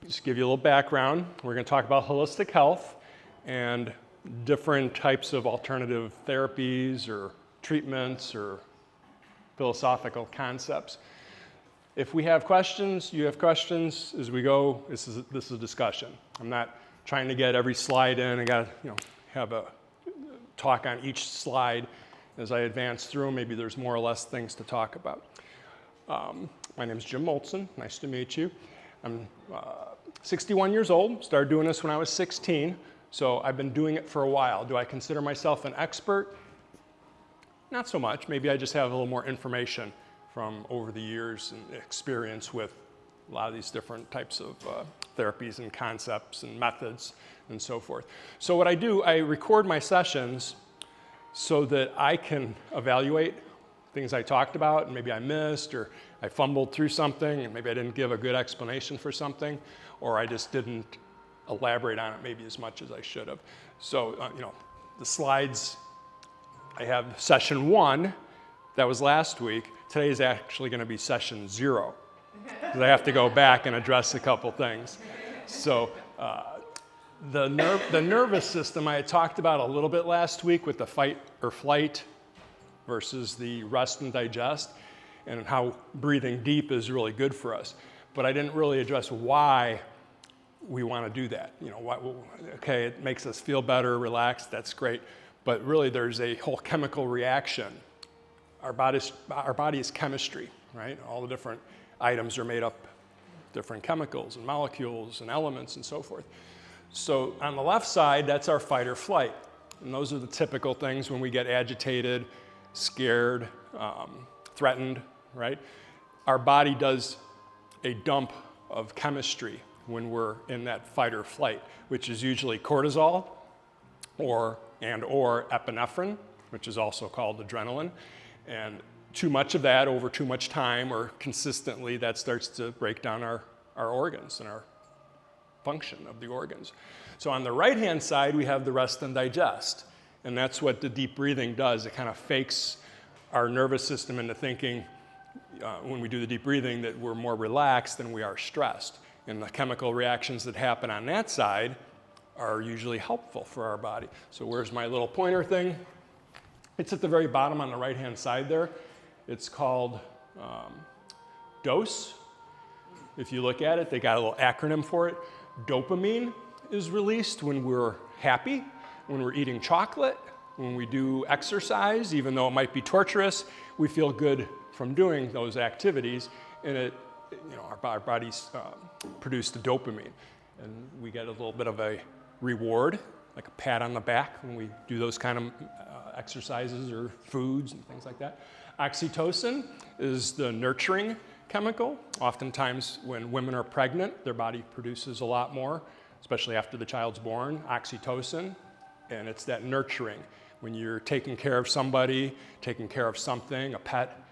just give you a little background. We're going to talk about holistic health and different types of alternative therapies or treatments or philosophical concepts. If we have questions, you have questions as we go, this is a discussion. I'm not trying to get every slide in. I got to have a talk on each slide as I advance through. Maybe there's more or less things to talk about. My name is Jim Moltzen. Nice to meet you. I'm 61 years old. Started doing this when I was 16, so I've been doing it for a while. Do I consider myself an expert? Not so much. Maybe I just have a little more information from over the years and experience with a lot of these different types of therapies and concepts and methods and so forth. So what I do, I record my sessions so that I can evaluate things I talked about and maybe I missed, or I fumbled through something and maybe I didn't give a good explanation for something, or I just didn't elaborate on it maybe as much as I should have. So, the slides, I have session 1, that was last week. Today is actually going to be session 0, because I have to go back and address a couple things. So the nervous system I had talked about a little bit last week with the fight or flight versus the rest and digest, and how breathing deep is really good for us. But I didn't really address why we want to do that. Okay, it makes us feel better, relaxed, that's great. But really there's a whole chemical reaction. Our body is chemistry, right? All the different items are made up of different chemicals and molecules and elements and so forth. So on the left side, that's our fight or flight. And those are the typical things when we get agitated, scared, threatened, right? Our body does a dump of chemistry when we're in that fight or flight, which is usually cortisol or epinephrine, which is also called adrenaline. And too much of that over too much time or consistently, that starts to break down our organs and our function of the organs. So on the right-hand side, we have the rest and digest. And that's what the deep breathing does. It kind of fakes our nervous system into thinking, when we do the deep breathing, that we're more relaxed than we are stressed. And the chemical reactions that happen on that side are usually helpful for our body. So where's my little pointer thing? It's at the very bottom on the right-hand side there. It's called DOSE. If you look at it, they got a little acronym for it. Dopamine is released when we're happy, when we're eating chocolate, when we do exercise. Even though it might be torturous, we feel good from doing those activities, and our bodies produce the dopamine, and we get a little bit of a reward, like a pat on the back when we do those kind of exercises or foods and things like that. Oxytocin is the nurturing chemical. Oftentimes when women are pregnant, their body produces a lot more, especially after the child's born, oxytocin, and it's that nurturing. When you're taking care of somebody, taking care of something, a pet,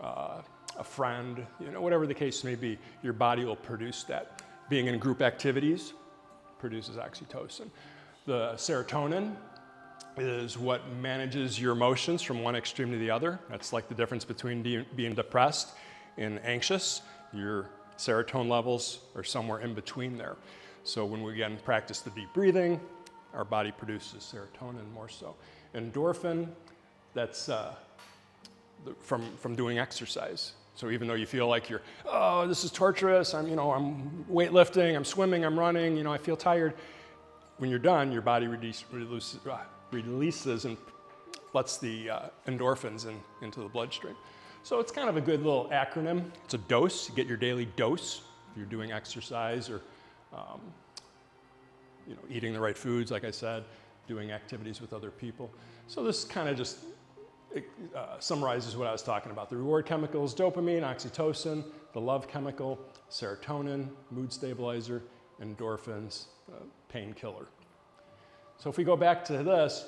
a friend, whatever the case may be, your body will produce that. Being in group activities produces oxytocin. The serotonin is what manages your emotions from one extreme to the other. That's like the difference between being depressed and anxious. Your serotonin levels are somewhere in between there. So when we again practice the deep breathing, our body produces serotonin more so. Endorphin, that's from doing exercise. So even though you feel like this is torturous, I'm weightlifting, I'm swimming, I'm running, I feel tired. When you're done, your body releases and lets the endorphins into the bloodstream. So it's kind of a good little acronym. It's a dose. You get your daily dose if you're doing exercise or eating the right foods, like I said, doing activities with other people. So this kind of just summarizes what I was talking about. The reward chemicals, dopamine, oxytocin, the love chemical, serotonin, mood stabilizer, endorphins, painkiller. So if we go back to this,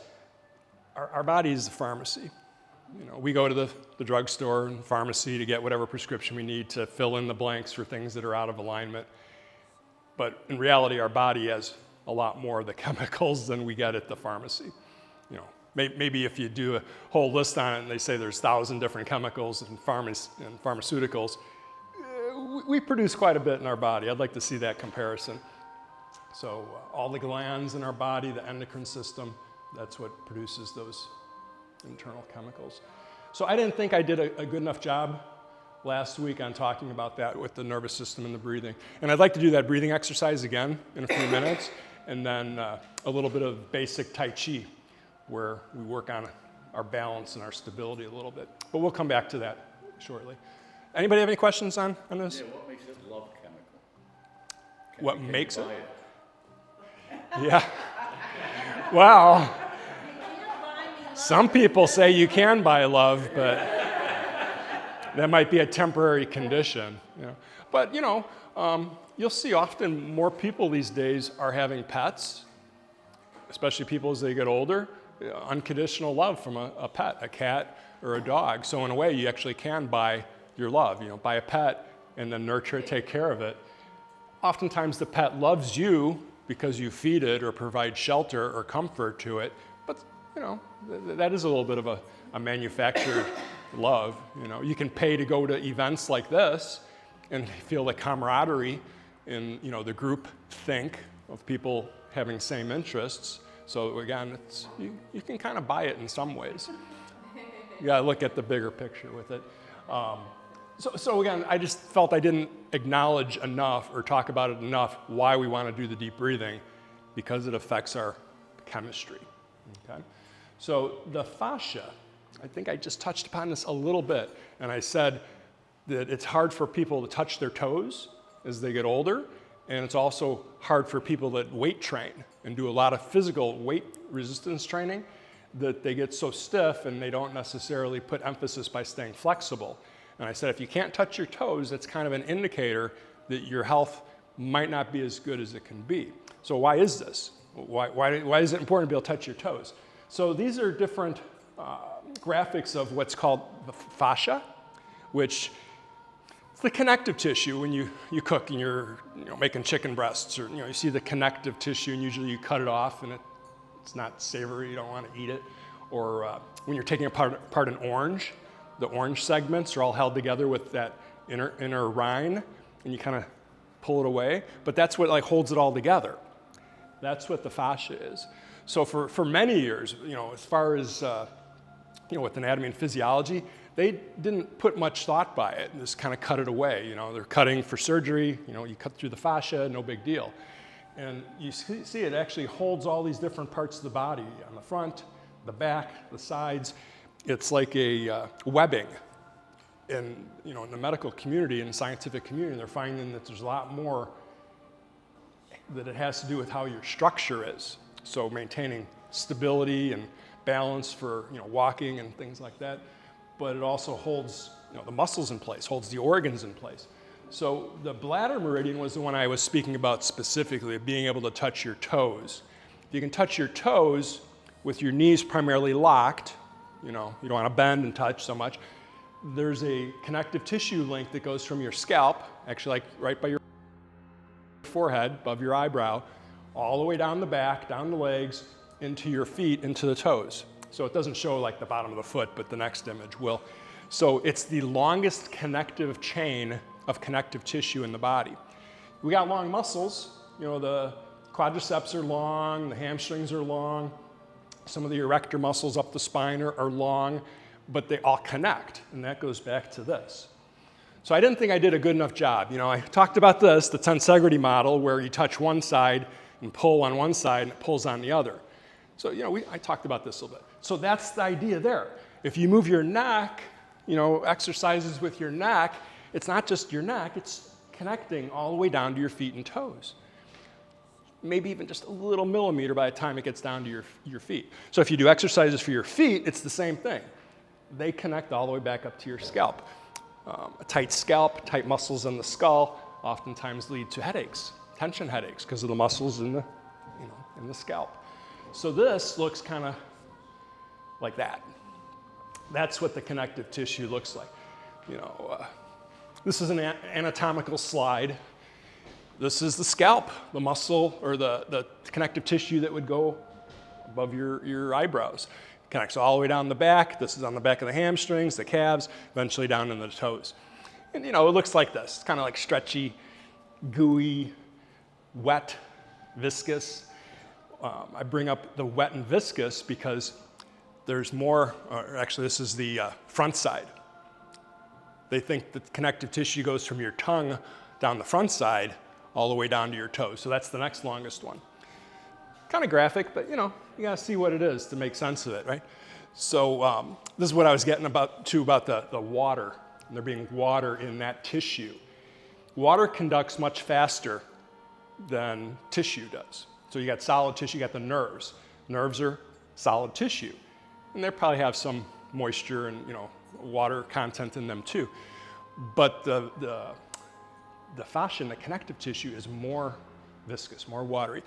our body is the pharmacy. We go to the drugstore and pharmacy to get whatever prescription we need to fill in the blanks for things that are out of alignment. But in reality, our body has a lot more of the chemicals than we get at the pharmacy. Maybe if you do a whole list on it and they say there's 1,000 different chemicals and pharmaceuticals, we produce quite a bit in our body. I'd like to see that comparison. So all the glands in our body, the endocrine system, that's what produces those internal chemicals. So I didn't think I did a good enough job last week on talking about that with the nervous system and the breathing. And I'd like to do that breathing exercise again in a few minutes, and then a little bit of basic Tai Chi, where we work on our balance and our stability a little bit. But we'll come back to that shortly. Anybody have any questions on this? Yeah, what makes it love chemical? What makes it? Buy it? Yeah. Wow. Some people say you can buy love, but that might be a temporary condition. You know. But you'll see often more people these days are having pets, especially people as they get older. Unconditional love from a pet, a cat or a dog. So in a way, you actually can buy your love. Buy a pet and then nurture it, take care of it. Oftentimes the pet loves you because you feed it or provide shelter or comfort to it. But that is a little bit of a manufactured love. You can pay to go to events like this and feel the camaraderie in the group think of people having same interests. So again, you can kind of buy it in some ways. You gotta look at the bigger picture with it. So again, I just felt I didn't acknowledge enough or talk about it enough why we want to do the deep breathing, because it affects our chemistry. Okay? So the fascia, I think I just touched upon this a little bit, and I said that it's hard for people to touch their toes as they get older, and it's also hard for people that weight train and do a lot of physical weight resistance training, that they get so stiff and they don't necessarily put emphasis by staying flexible. And I said, if you can't touch your toes, that's kind of an indicator that your health might not be as good as it can be. So why is this? Why is it important to be able to touch your toes? So these are different graphics of what's called the fascia, which is the connective tissue when you cook and you're making chicken breasts, or you see the connective tissue and usually you cut it off and it's not savory, you don't want to eat it. Or when you're taking apart an orange, the orange segments are all held together with that inner rind, and you kind of pull it away. But that's what holds it all together. That's what the fascia is. So for many years, as far as with anatomy and physiology, they didn't put much thought by it and just kind of cut it away. They're cutting for surgery. You cut through the fascia, no big deal. And you see it actually holds all these different parts of the body on the front, the back, the sides. It's like a webbing. And in the medical community and scientific community, they're finding that there's a lot more that it has to do with how your structure is. So maintaining stability and balance for walking and things like that. But it also holds the muscles in place, holds the organs in place. So the bladder meridian was the one I was speaking about specifically, of being able to touch your toes. If you can touch your toes with your knees primarily locked, you don't want to bend and touch so much, there's a connective tissue link that goes from your scalp, actually right by your forehead, above your eyebrow, all the way down the back, down the legs, into your feet, into the toes. So it doesn't show the bottom of the foot, but the next image will. So it's the longest connective chain of connective tissue in the body. We got long muscles. The quadriceps are long, the hamstrings are long, some of the erector muscles up the spine are long, but they all connect, and that goes back to this. So I didn't think I did a good enough job. I talked about this, the tensegrity model, where you touch one side and pull on one side and it pulls on the other. So, I talked about this a little bit. So that's the idea there. If you move your neck, exercises with your neck, it's not just your neck, it's connecting all the way down to your feet and toes. Maybe even just a little millimeter by the time it gets down to your feet. So if you do exercises for your feet, it's the same thing. They connect all the way back up to your scalp. A tight scalp, tight muscles in the skull oftentimes lead to headaches, tension headaches, because of the muscles in the scalp. So this looks kind of like that. That's what the connective tissue looks like. This is an anatomical slide. This is the scalp, the muscle or the connective tissue that would go above your eyebrows. Connects all the way down the back. This is on the back of the hamstrings, the calves, eventually down in the toes. And it looks like this. It's kind of like stretchy, gooey, wet, viscous. I bring up the wet and viscous because there's more, or actually this is the front side. They think that the connective tissue goes from your tongue down the front side all the way down to your toes. So that's the next longest one. Kind of graphic, but you gotta see what it is to make sense of it, right? So this is what I was getting about the water, and there being water in that tissue. Water conducts much faster than tissue does. So you got solid tissue, you got the nerves. Nerves are solid tissue, and they probably have some moisture and water content in them too. But the fascia and the connective tissue is more viscous, more watery.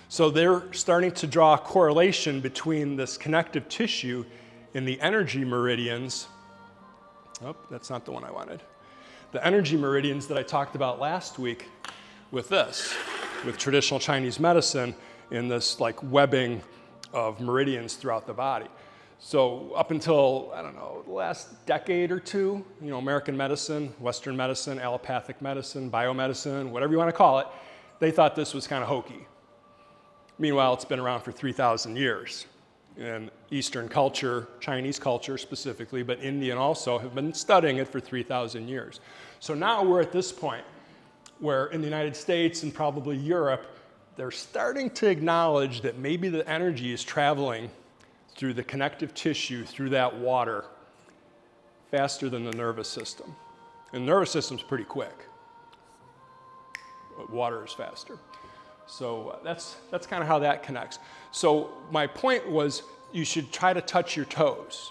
So they're starting to draw a correlation between this connective tissue and the energy meridians. Oh, that's not the one I wanted. The energy meridians that I talked about last week with traditional Chinese medicine in this like webbing of meridians throughout the body. So up until, I don't know, the last decade or two, American medicine, Western medicine, allopathic medicine, biomedicine, whatever you want to call it, they thought this was kind of hokey. Meanwhile, it's been around for 3,000 years. And Eastern culture, Chinese culture specifically, but Indian also, have been studying it for 3,000 years. So now we're at this point where in the United States and probably Europe, they're starting to acknowledge that maybe the energy is traveling through the connective tissue, through that water, faster than the nervous system. And the nervous system's pretty quick, but water is faster. So that's kind of how that connects. So my point was you should try to touch your toes.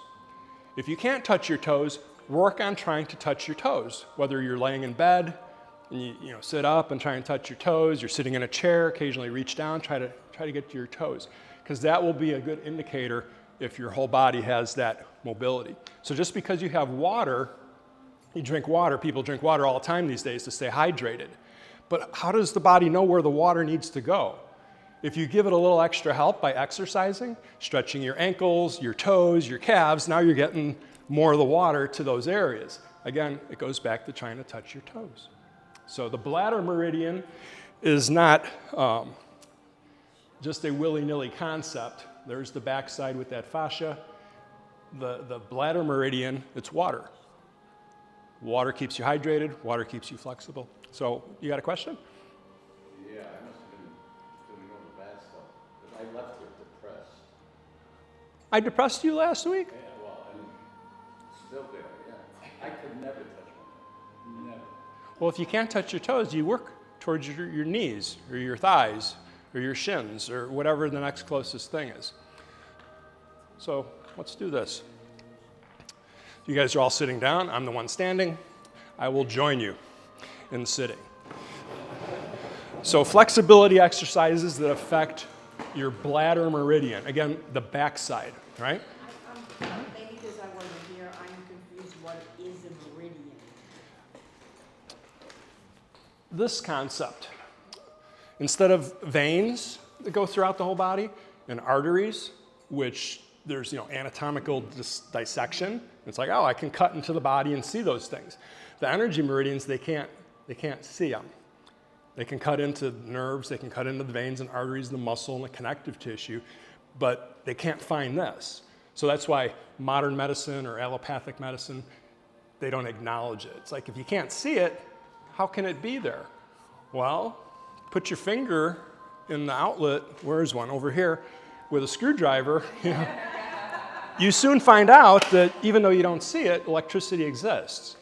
If you can't touch your toes, work on trying to touch your toes, whether you're laying in bed and you sit up and try and touch your toes, you're sitting in a chair, occasionally reach down, try to get to your toes, because that will be a good indicator if your whole body has that mobility. So just because you have water, you drink water, people drink water all the time these days to stay hydrated. But how does the body know where the water needs to go? If you give it a little extra help by exercising, stretching your ankles, your toes, your calves, now you're getting more of the water to those areas. Again, it goes back to trying to touch your toes. So the bladder meridian is not just a willy-nilly concept. There's the backside with that fascia. The bladder meridian, it's water. Water keeps you hydrated, water keeps you flexible. So, you got a question? Yeah, I must have been doing all the bad stuff, but I left here depressed. I depressed you last week? Yeah, well, I'm still there, yeah. I could never touch my toes. Never. Well, if you can't touch your toes, you work towards your knees, or your thighs, or your shins, or whatever the next closest thing is. So, let's do this. You guys are all sitting down. I'm the one standing. I will join you in sitting. So flexibility exercises that affect your bladder meridian. Again, the backside, right? Maybe because I wasn't here, I'm confused what is a meridian. This concept, instead of veins that go throughout the whole body and arteries, which there's anatomical dissection, it's like, oh, I can cut into the body and see those things. The energy meridians, they can't see them. They can cut into nerves, they can cut into the veins and arteries, the muscle and the connective tissue, but they can't find this. So that's why modern medicine or allopathic medicine, they don't acknowledge it. It's like, if you can't see it, how can it be there? Well, put your finger in the outlet, where's one? Over here, with a screwdriver, you soon find out that even though you don't see it, electricity exists.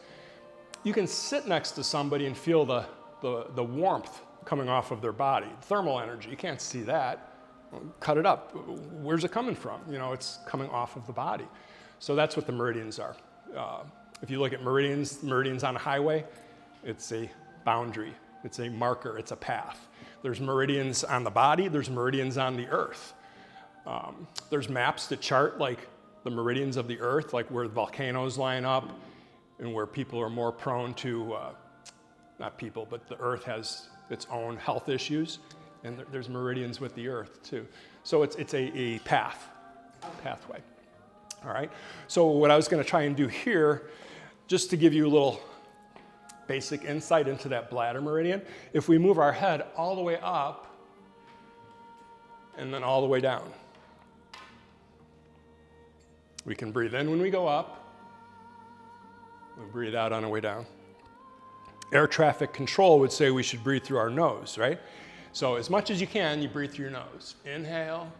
You can sit next to somebody and feel the warmth coming off of their body, thermal energy. You can't see that. Cut it up. Where's it coming from? It's coming off of the body. So that's what the meridians are. If you look at meridians on a highway, it's a boundary. It's a marker. It's a path. There's meridians on the body. There's meridians on the earth. There's maps that chart like the meridians of the earth, like where the volcanoes line up and where people are more prone to, not people, but the earth has its own health issues, and there's meridians with the earth too. So it's a pathway. All right, so what I was gonna try and do here, just to give you a little basic insight into that bladder meridian. If we move our head all the way up and then all the way down. We can breathe in when we go up. We breathe out on our way down. Air traffic control would say we should breathe through our nose, right? So as much as you can, you breathe through your nose. Inhale.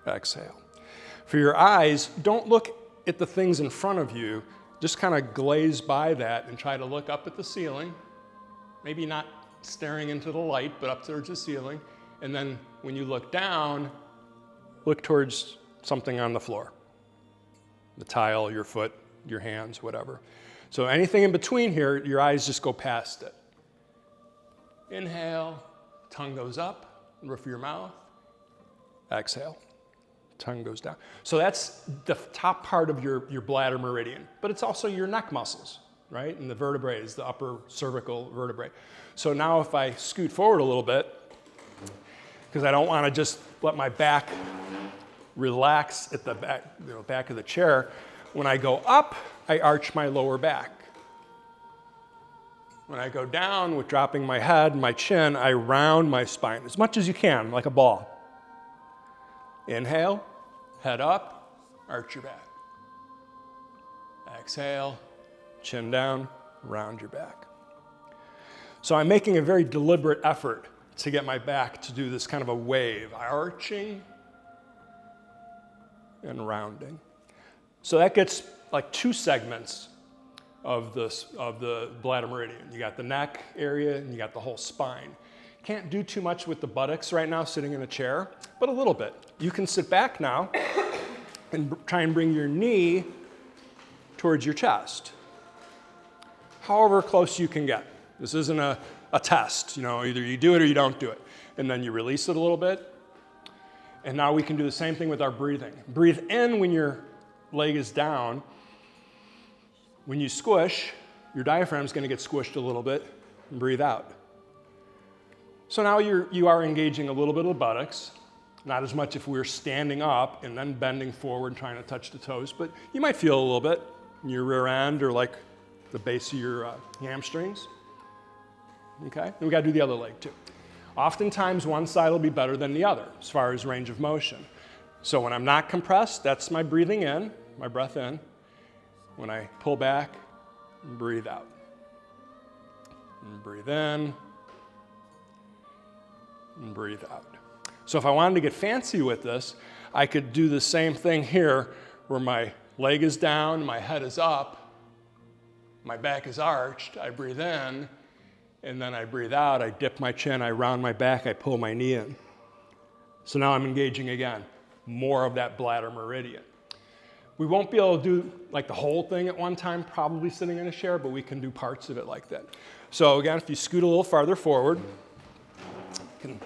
Exhale. For your eyes, don't look at the things in front of you. Just kind of glaze by that and try to look up at the ceiling. Maybe not staring into the light, but up towards the ceiling. And then when you look down, look towards something on the floor. The tile, your foot, your hands, whatever. So anything in between here, your eyes just go past it. Inhale, tongue goes up, roof of your mouth. Exhale, tongue goes down. So that's the top part of your bladder meridian, but it's also your neck muscles, right? And the vertebrae is the upper cervical vertebrae. So now if I scoot forward a little bit, because I don't want to just let my back relax at the back, back of the chair. When I go up, I arch my lower back. When I go down with dropping my head, my chin, I round my spine as much as you can, like a ball. Inhale, head up, arch your back. Exhale, chin down, round your back. So I'm making a very deliberate effort to get my back to do this kind of a wave, arching and rounding. So that gets like 2 segments of the bladder meridian. You got the neck area and you got the whole spine. Can't do too much with the buttocks right now sitting in a chair, but a little bit. You can sit back now and try and bring your knee towards your chest. However close you can get. This isn't a test, either you do it or you don't do it. And then you release it a little bit. And now we can do the same thing with our breathing. Breathe in when your leg is down. When you squish, your diaphragm is going to get squished a little bit, and breathe out. So now you are engaging a little bit of the buttocks, not as much if we were standing up and then bending forward trying to touch the toes, but you might feel a little bit in your rear end or like the base of your hamstrings. Okay, and we got to do the other leg too. Oftentimes one side will be better than the other as far as range of motion. So when I'm not compressed, that's my breathing in, my breath in. When I pull back, breathe out. And breathe in, and breathe out. So if I wanted to get fancy with this, I could do the same thing here where my leg is down, my head is up, my back is arched, I breathe in, and then I breathe out, I dip my chin, I round my back, I pull my knee in. So now I'm engaging again, more of that bladder meridian. We won't be able to do like the whole thing at one time, probably sitting in a chair, but we can do parts of it like that. So again, if you scoot a little farther forward, you can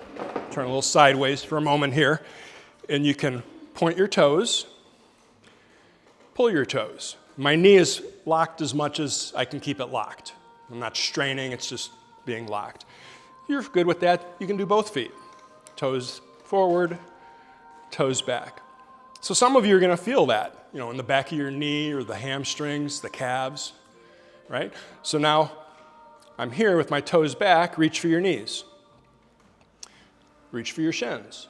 turn a little sideways for a moment here, and you can point your toes, pull your toes. My knee is locked as much as I can keep it locked. I'm not straining, it's just being locked. If you're good with that, you can do both feet. Toes forward, toes back. So some of you are going to feel that, in the back of your knee or the hamstrings, the calves, right? So now I'm here with my toes back, reach for your knees. Reach for your shins.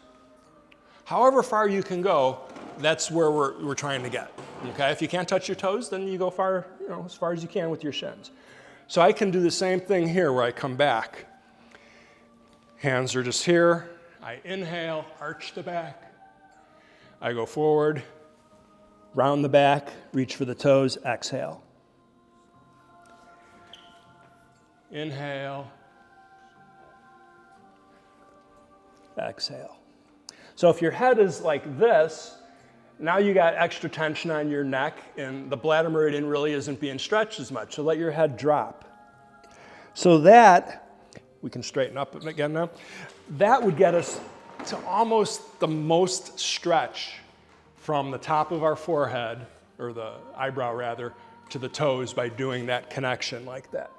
However far you can go, that's where we're trying to get, okay? If you can't touch your toes, then you go far, as far as you can with your shins. So I can do the same thing here where I come back. Hands are just here. I inhale, arch the back. I go forward, round the back, reach for the toes, exhale. Inhale. Exhale. So if your head is like this, now you got extra tension on your neck and the bladder meridian really isn't being stretched as much. So let your head drop. So that, we can straighten up again now, that would get us to almost the most stretch from the top of our forehead, or the eyebrow rather, to the toes by doing that connection like that.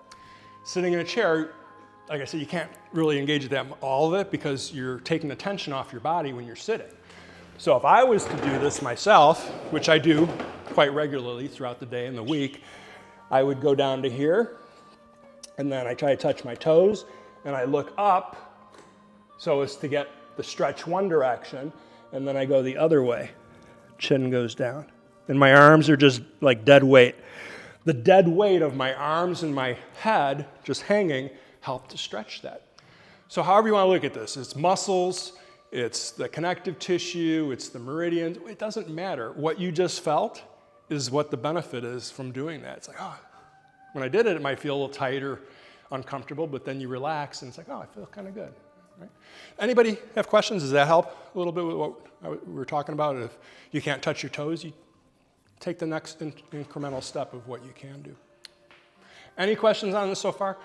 Sitting in a chair, like I said, you can't really engage all of it because you're taking the tension off your body when you're sitting. So if I was to do this myself, which I do quite regularly throughout the day and the week, I would go down to here, and then I try to touch my toes, and I look up so as to get the stretch one direction, and then I go the other way. Chin goes down. And my arms are just like dead weight. The dead weight of my arms and my head just hanging help to stretch that. So however you want to look at this, it's muscles, it's the connective tissue, it's the meridians, it doesn't matter. What you just felt is what the benefit is from doing that. It's like, oh, when I did it, it might feel a little tight or uncomfortable, but then you relax and it's like, oh, I feel kind of good. Right? Anybody have questions? Does that help a little bit with what we were talking about? If you can't touch your toes, you take the next incremental step of what you can do. Any questions on this so far?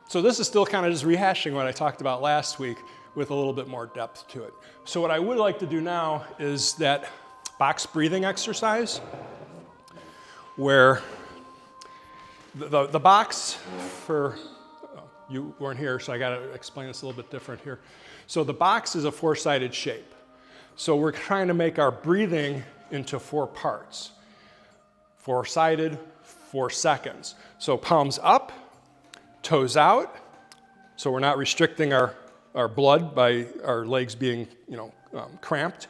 So this is still kind of just rehashing what I talked about last week with a little bit more depth to it. So what I would like to do now is that box breathing exercise where the box for, you weren't here, so I got to explain this a little bit different here. So the box is a four-sided shape. So we're trying to make our breathing into 4 parts. 4-sided, 4 seconds. So palms up, toes out, so we're not restricting our blood by our legs being, cramped.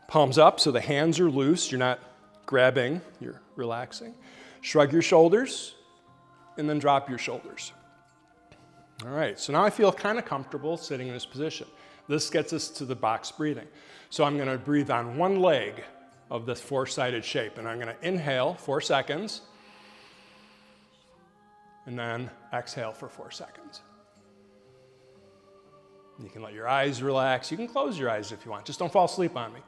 Palms up, so the hands are loose, you're not grabbing, you're relaxing. Shrug your shoulders, and then drop your shoulders. All right, so now I feel kind of comfortable sitting in this position. This gets us to the box breathing. So I'm going to breathe on one leg of this 4-sided shape, and I'm going to inhale 4 seconds, and then exhale for 4 seconds. You can let your eyes relax. You can close your eyes if you want. Just don't fall asleep on me.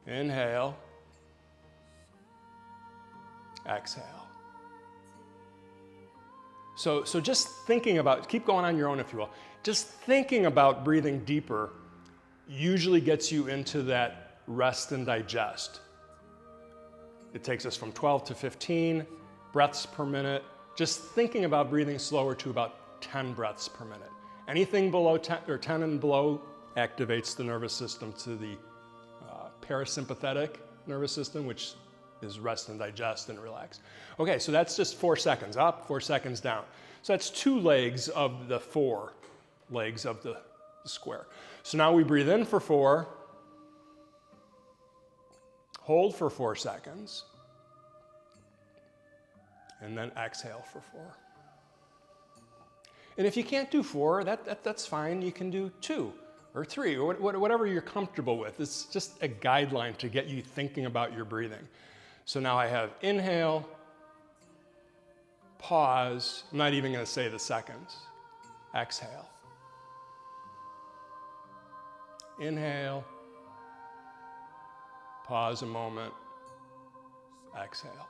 Inhale. Exhale. So just thinking about, keep going on your own if you will, just thinking about breathing deeper usually gets you into that rest and digest. It takes us from 12 to 15 breaths per minute. Just thinking about breathing slower to about 10 breaths per minute. Anything below 10 or 10 and below activates the nervous system to the parasympathetic nervous system, which is rest and digest and relax. Okay, so that's just 4 seconds up, 4 seconds down. So that's 2 legs of the 4 legs of the square. So now we breathe in for 4, hold for 4 seconds, and then exhale for 4. And if you can't do 4, that's fine. You can do 2 or 3 or whatever you're comfortable with. It's just a guideline to get you thinking about your breathing. So now I have inhale, pause. I'm not even going to say the seconds. Exhale. Inhale, pause a moment, exhale.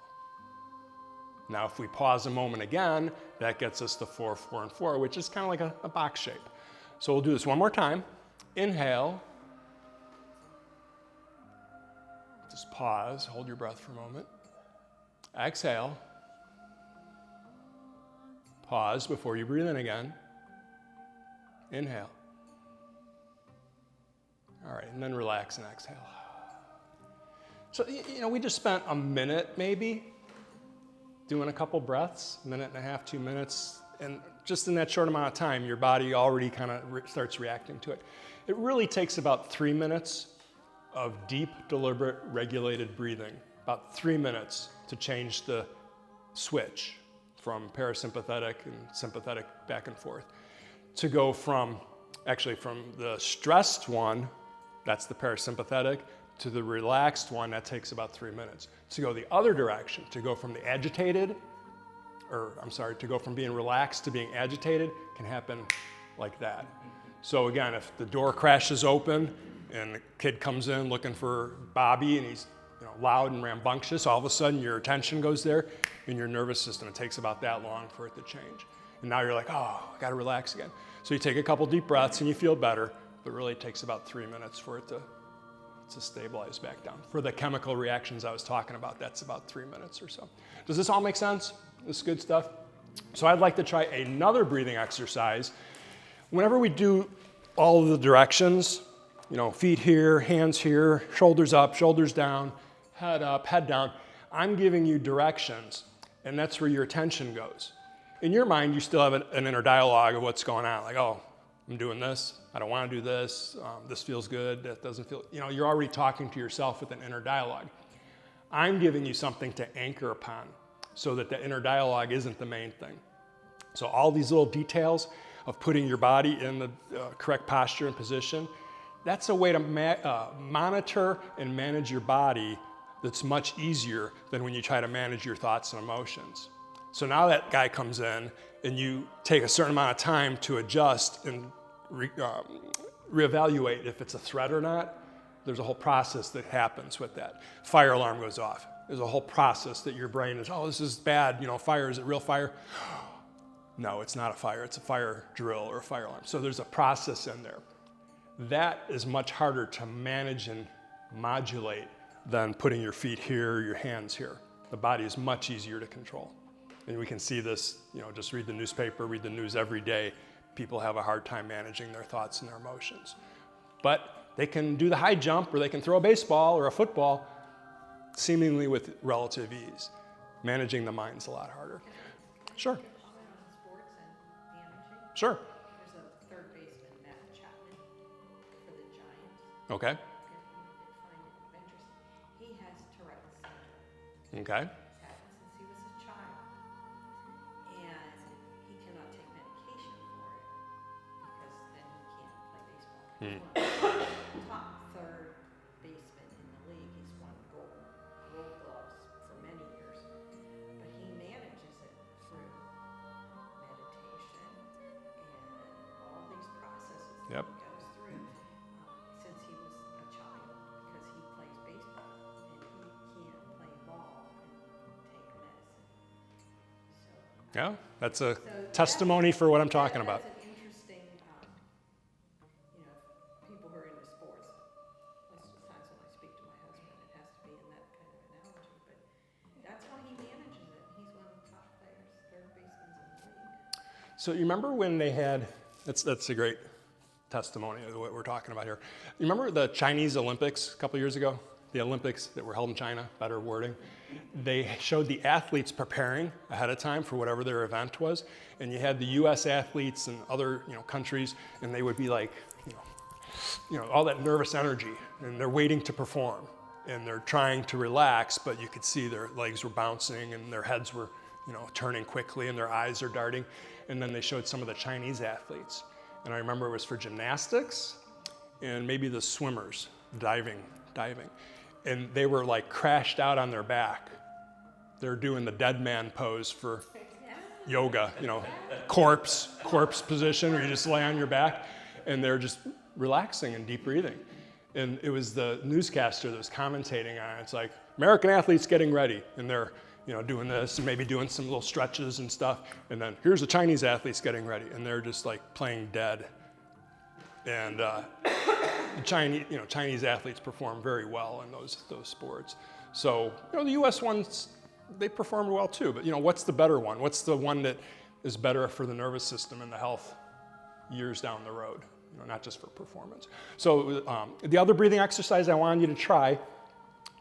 Now, if we pause a moment again, that gets us to 4, 4, and 4, which is kind of like a box shape. So we'll do this one more time. Inhale. Just pause, hold your breath for a moment. Exhale. Pause before you breathe in again. Inhale. All right, and then relax and exhale. So, we just spent a minute maybe doing a couple breaths, 1.5 minutes, 2 minutes, and just in that short amount of time, your body already kind of starts reacting to it. It really takes about 3 minutes of deep, deliberate, regulated breathing, about 3 minutes to change the switch from parasympathetic and sympathetic back and forth, to go from the stressed one, that's the parasympathetic, to the relaxed one, that takes about 3 minutes. To go the other direction, to go from to go from being relaxed to being agitated can happen like that. So again, if the door crashes open and the kid comes in looking for Bobby and he's loud and rambunctious, all of a sudden your attention goes there in your nervous system. It takes about that long for it to change. And now you're like, oh, I gotta relax again. So you take a couple deep breaths and you feel better, but really it takes about 3 minutes for it to stabilize back down. For the chemical reactions I was talking about, that's about 3 minutes or so. Does this all make sense? This good stuff? So I'd like to try another breathing exercise. Whenever we do all of the directions, feet here, hands here, shoulders up, shoulders down, head up, head down, I'm giving you directions. and that's where your attention goes. In your mind, you still have an inner dialogue of what's going on, like, oh, I'm doing this, I don't want to do this, this feels good, that doesn't feel, you're already talking to yourself with an inner dialogue. I'm giving you something to anchor upon so that the inner dialogue isn't the main thing. So all these little details of putting your body in the correct posture and position, that's a way to monitor and manage your body that's much easier than when you try to manage your thoughts and emotions. So now that guy comes in and you take a certain amount of time to adjust and reevaluate if it's a threat or not. There's a whole process that happens with that. Fire alarm goes off. There's a whole process that your brain is, oh, this is bad, fire, is it real fire? No, it's not a fire, it's a fire drill or a fire alarm. So there's a process in there. That is much harder to manage and modulate than putting your feet here, your hands here. The body is much easier to control. And we can see this, just read the newspaper, read the news every day. People have a hard time managing their thoughts and their emotions. But they can do the high jump, or they can throw a baseball or a football seemingly with relative ease. Managing the mind's a lot harder. Sure. Sports and managing. Sure. There's a third baseman, Matt Chapman, for the Giants. Okay. If you find it of interest, he has Tourette's syndrome. Okay. He's had it since he was a child. And he cannot take medication for it because then he can't play baseball. He's one of the top third baseman in the league. He's won gold gloves for many years. But he manages it through meditation and all these processes that Yep. he goes through since he was a child, because he plays baseball and he can't play ball and take medicine. So, Yeah, that's a so testimony for what I'm talking about. That's an interesting, people who are into sports. Most of the times when I speak to my husband, it has to be in that kind of analogy. But that's how he manages it. He's one of the top players, third basemen in the league. So you remember when they had, that's a great testimony of what we're talking about here. You remember the Chinese Olympics a couple years ago? The Olympics that were held in China, better wording. They showed the athletes preparing ahead of time for whatever their event was. And you had the US athletes and other countries, and they would be like, all that nervous energy, and they're waiting to perform. And they're trying to relax, but you could see their legs were bouncing and their heads were turning quickly and their eyes are darting. And then they showed some of the Chinese athletes. And I remember it was for gymnastics and maybe the swimmers, diving. And they were like crashed out on their back. They're doing the dead man pose for yoga, corpse position where you just lay on your back, and they're just relaxing and deep breathing. And it was the newscaster that was commentating on it. It's like, American athletes getting ready, and they're doing this and maybe doing some little stretches and stuff. And then here's the Chinese athletes getting ready, and they're just like playing dead. And the Chinese athletes perform very well in those sports. So the U.S. ones, they performed well too. But what's the better one? What's the one that is better for the nervous system and the health years down the road? Not just for performance. So the other breathing exercise I wanted you to try,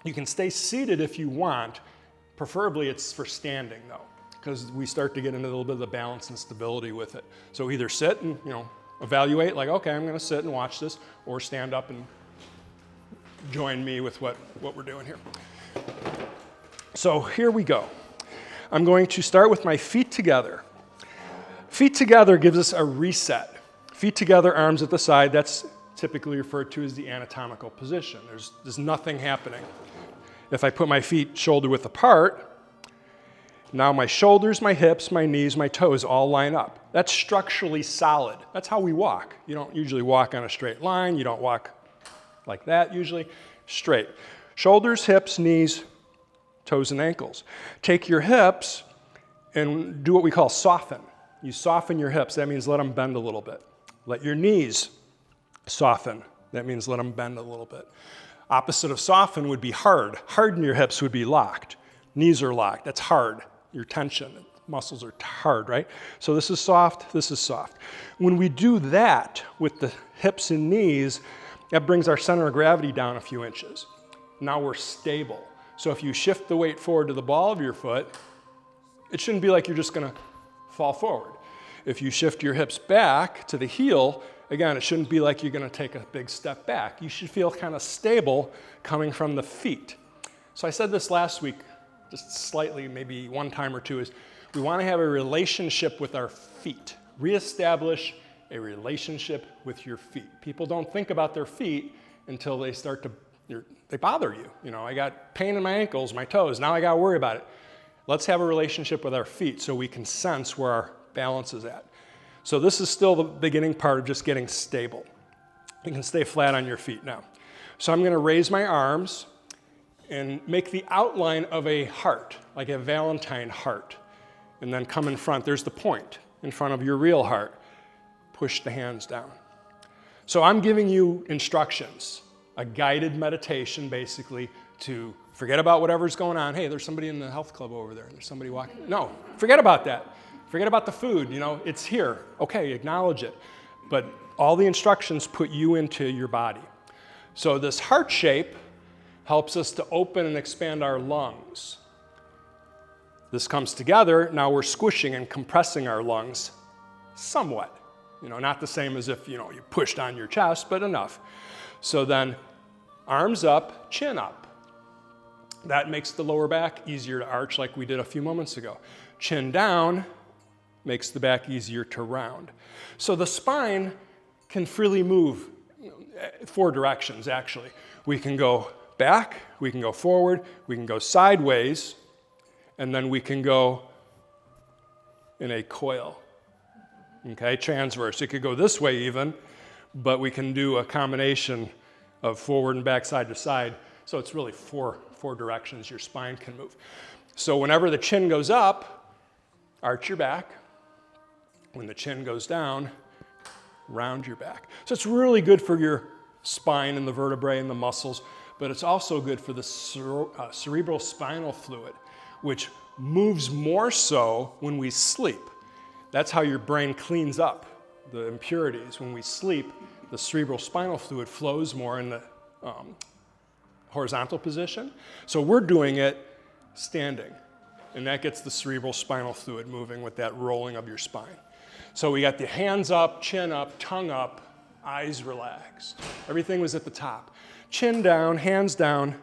you can stay seated if you want. Preferably it's for standing though, because we start to get into a little bit of the balance and stability with it. So either sit and evaluate, like, okay, I'm going to sit and watch this, or stand up and join me with what we're doing here. So here we go. I'm going to start with my feet together. Feet together gives us a reset. Feet together, arms at the side, that's typically referred to as the anatomical position. There's nothing happening. If I put my feet shoulder width apart, now my shoulders, my hips, my knees, my toes all line up. That's structurally solid. That's how we walk. You don't usually walk on a straight line. You don't walk like that usually. Straight. Shoulders, hips, knees, toes, and ankles. Take your hips and do what we call soften. You soften your hips. That means let them bend a little bit. Let your knees soften. That means let them bend a little bit. Opposite of soften would be hard. Harden your hips would be locked. Knees are locked. That's hard. Your tension, muscles are hard, right? So this is soft, this is soft. When we do that with the hips and knees, that brings our center of gravity down a few inches. Now we're stable. So if you shift the weight forward to the ball of your foot, it shouldn't be like you're just gonna fall forward. If you shift your hips back to the heel, again, it shouldn't be like you're gonna take a big step back. You should feel kind of stable coming from the feet. So I said this last week, just slightly, maybe one time or two, is we wanna have a relationship with our feet. Reestablish a relationship with your feet. People don't think about their feet until they start to, they bother you. You know, I got pain in my ankles, my toes, now I gotta worry about it. Let's have a relationship with our feet so we can sense where our balance is at. So this is still the beginning part of just getting stable. You can stay flat on your feet now. So I'm gonna raise my arms and make the outline of a heart, like a Valentine heart, and then come in front. There's the point in front of your real heart. Push the hands down. So I'm giving you instructions, a guided meditation basically to forget about whatever's going on. Hey, there's somebody in the health club over there. There's somebody walking. No, forget about that. Forget about the food, you know, it's here. Okay, acknowledge it. But all the instructions put you into your body. So this heart shape helps us to open and expand our lungs. This comes together, now we're squishing and compressing our lungs somewhat. You know, not the same as if, you know, you pushed on your chest, but enough. So then arms up, chin up. That makes the lower back easier to arch like we did a few moments ago. Chin down makes the back easier to round. So the spine can freely move 4 directions actually. We can go back, we can go forward, we can go sideways, and then we can go in a coil. Okay, transverse. It could go this way even, but we can do a combination of forward and back, side to side. So it's really four directions your spine can move. So whenever the chin goes up, arch your back. When the chin goes down, round your back. So it's really good for your spine and the vertebrae and the muscles, but it's also good for the cerebral spinal fluid, which moves more so when we sleep. That's how your brain cleans up the impurities. When we sleep, the cerebral spinal fluid flows more in the horizontal position. So we're doing it standing, and that gets the cerebral spinal fluid moving with that rolling of your spine. So we got the hands up, chin up, tongue up, eyes relaxed. Everything was at the top. Chin down, hands down,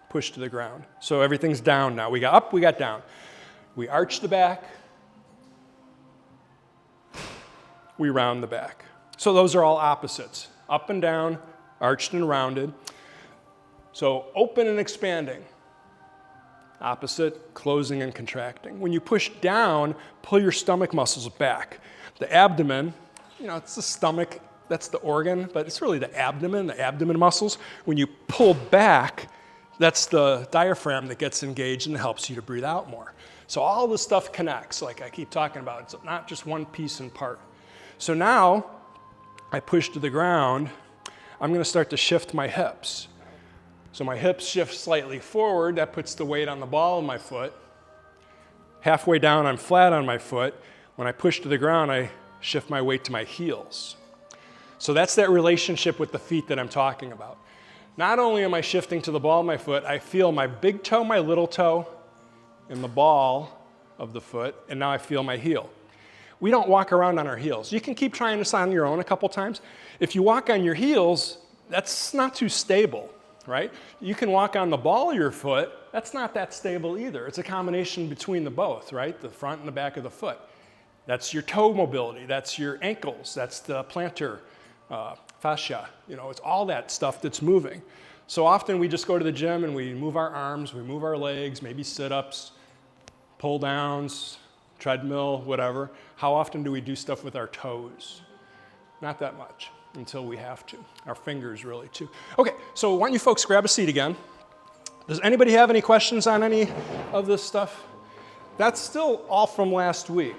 push to the ground. So everything's down now. We got up, we got down. We arch the back, we round the back. So those are all opposites. Up and down, arched and rounded. So open and expanding. Opposite, closing and contracting. When you push down, pull your stomach muscles back. The abdomen, you know, it's the stomach, that's the organ, but it's really the abdomen muscles. When you pull back, that's the diaphragm that gets engaged and helps you to breathe out more. So all this stuff connects, like I keep talking about. It's not just one piece and part. So now, I push to the ground, I'm gonna start to shift my hips. So my hips shift slightly forward, that puts the weight on the ball of my foot. Halfway down, I'm flat on my foot. When I push to the ground, I shift my weight to my heels. So that's that relationship with the feet that I'm talking about. Not only am I shifting to the ball of my foot, I feel my big toe, my little toe, and the ball of the foot, and now I feel my heel. We don't walk around on our heels. You can keep trying this on your own a couple times. If you walk on your heels, that's not too stable, right? You can walk on the ball of your foot, that's not that stable either. It's a combination between the both, right? The front and the back of the foot. That's your toe mobility, that's your ankles, that's the plantar fascia. You know, it's all that stuff that's moving. So often we just go to the gym and we move our arms, we move our legs, maybe sit-ups, pull downs, treadmill, whatever. How often do we do stuff with our toes? Not that much until we have to. Our fingers really too. Okay, so why don't you folks grab a seat again. Does anybody have any questions on any of this stuff? That's still all from last week.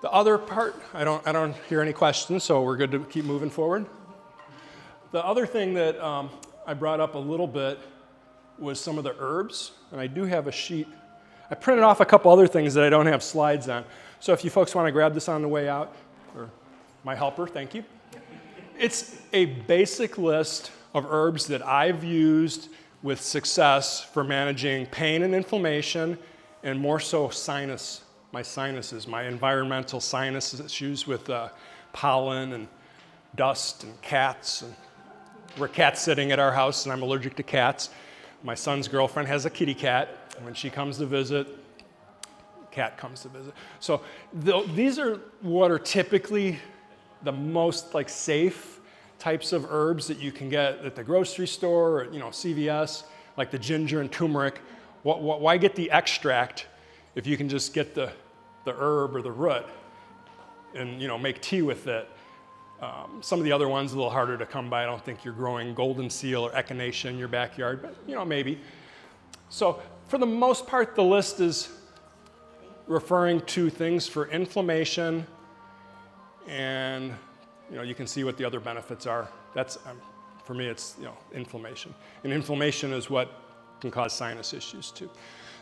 The other part, I don't hear any questions, so we're good to keep moving forward. The other thing that I brought up a little bit was some of the herbs, and I do have a sheet. I printed off a couple other things that I don't have slides on. So if you folks want to grab this on the way out, or my helper, thank you. It's a basic list of herbs that I've used with success for managing pain and inflammation and more so my sinuses, my environmental sinus issues with pollen and dust and cats. And we're cat sitting at our house, and I'm allergic to cats. My son's girlfriend has a kitty cat. When she comes to visit, cat comes to visit. So these are what are typically the most like safe types of herbs that you can get at the grocery store or CVS, like the ginger and turmeric. Why get the extract if you can just get the herb or the root and make tea with it? Some of the other ones are a little harder to come by. I don't think you're growing golden seal or echinacea in your backyard, but maybe. So for the most part, the list is referring to things for inflammation, and you can see what the other benefits are. That's for me, it's inflammation, and inflammation is what can cause sinus issues too.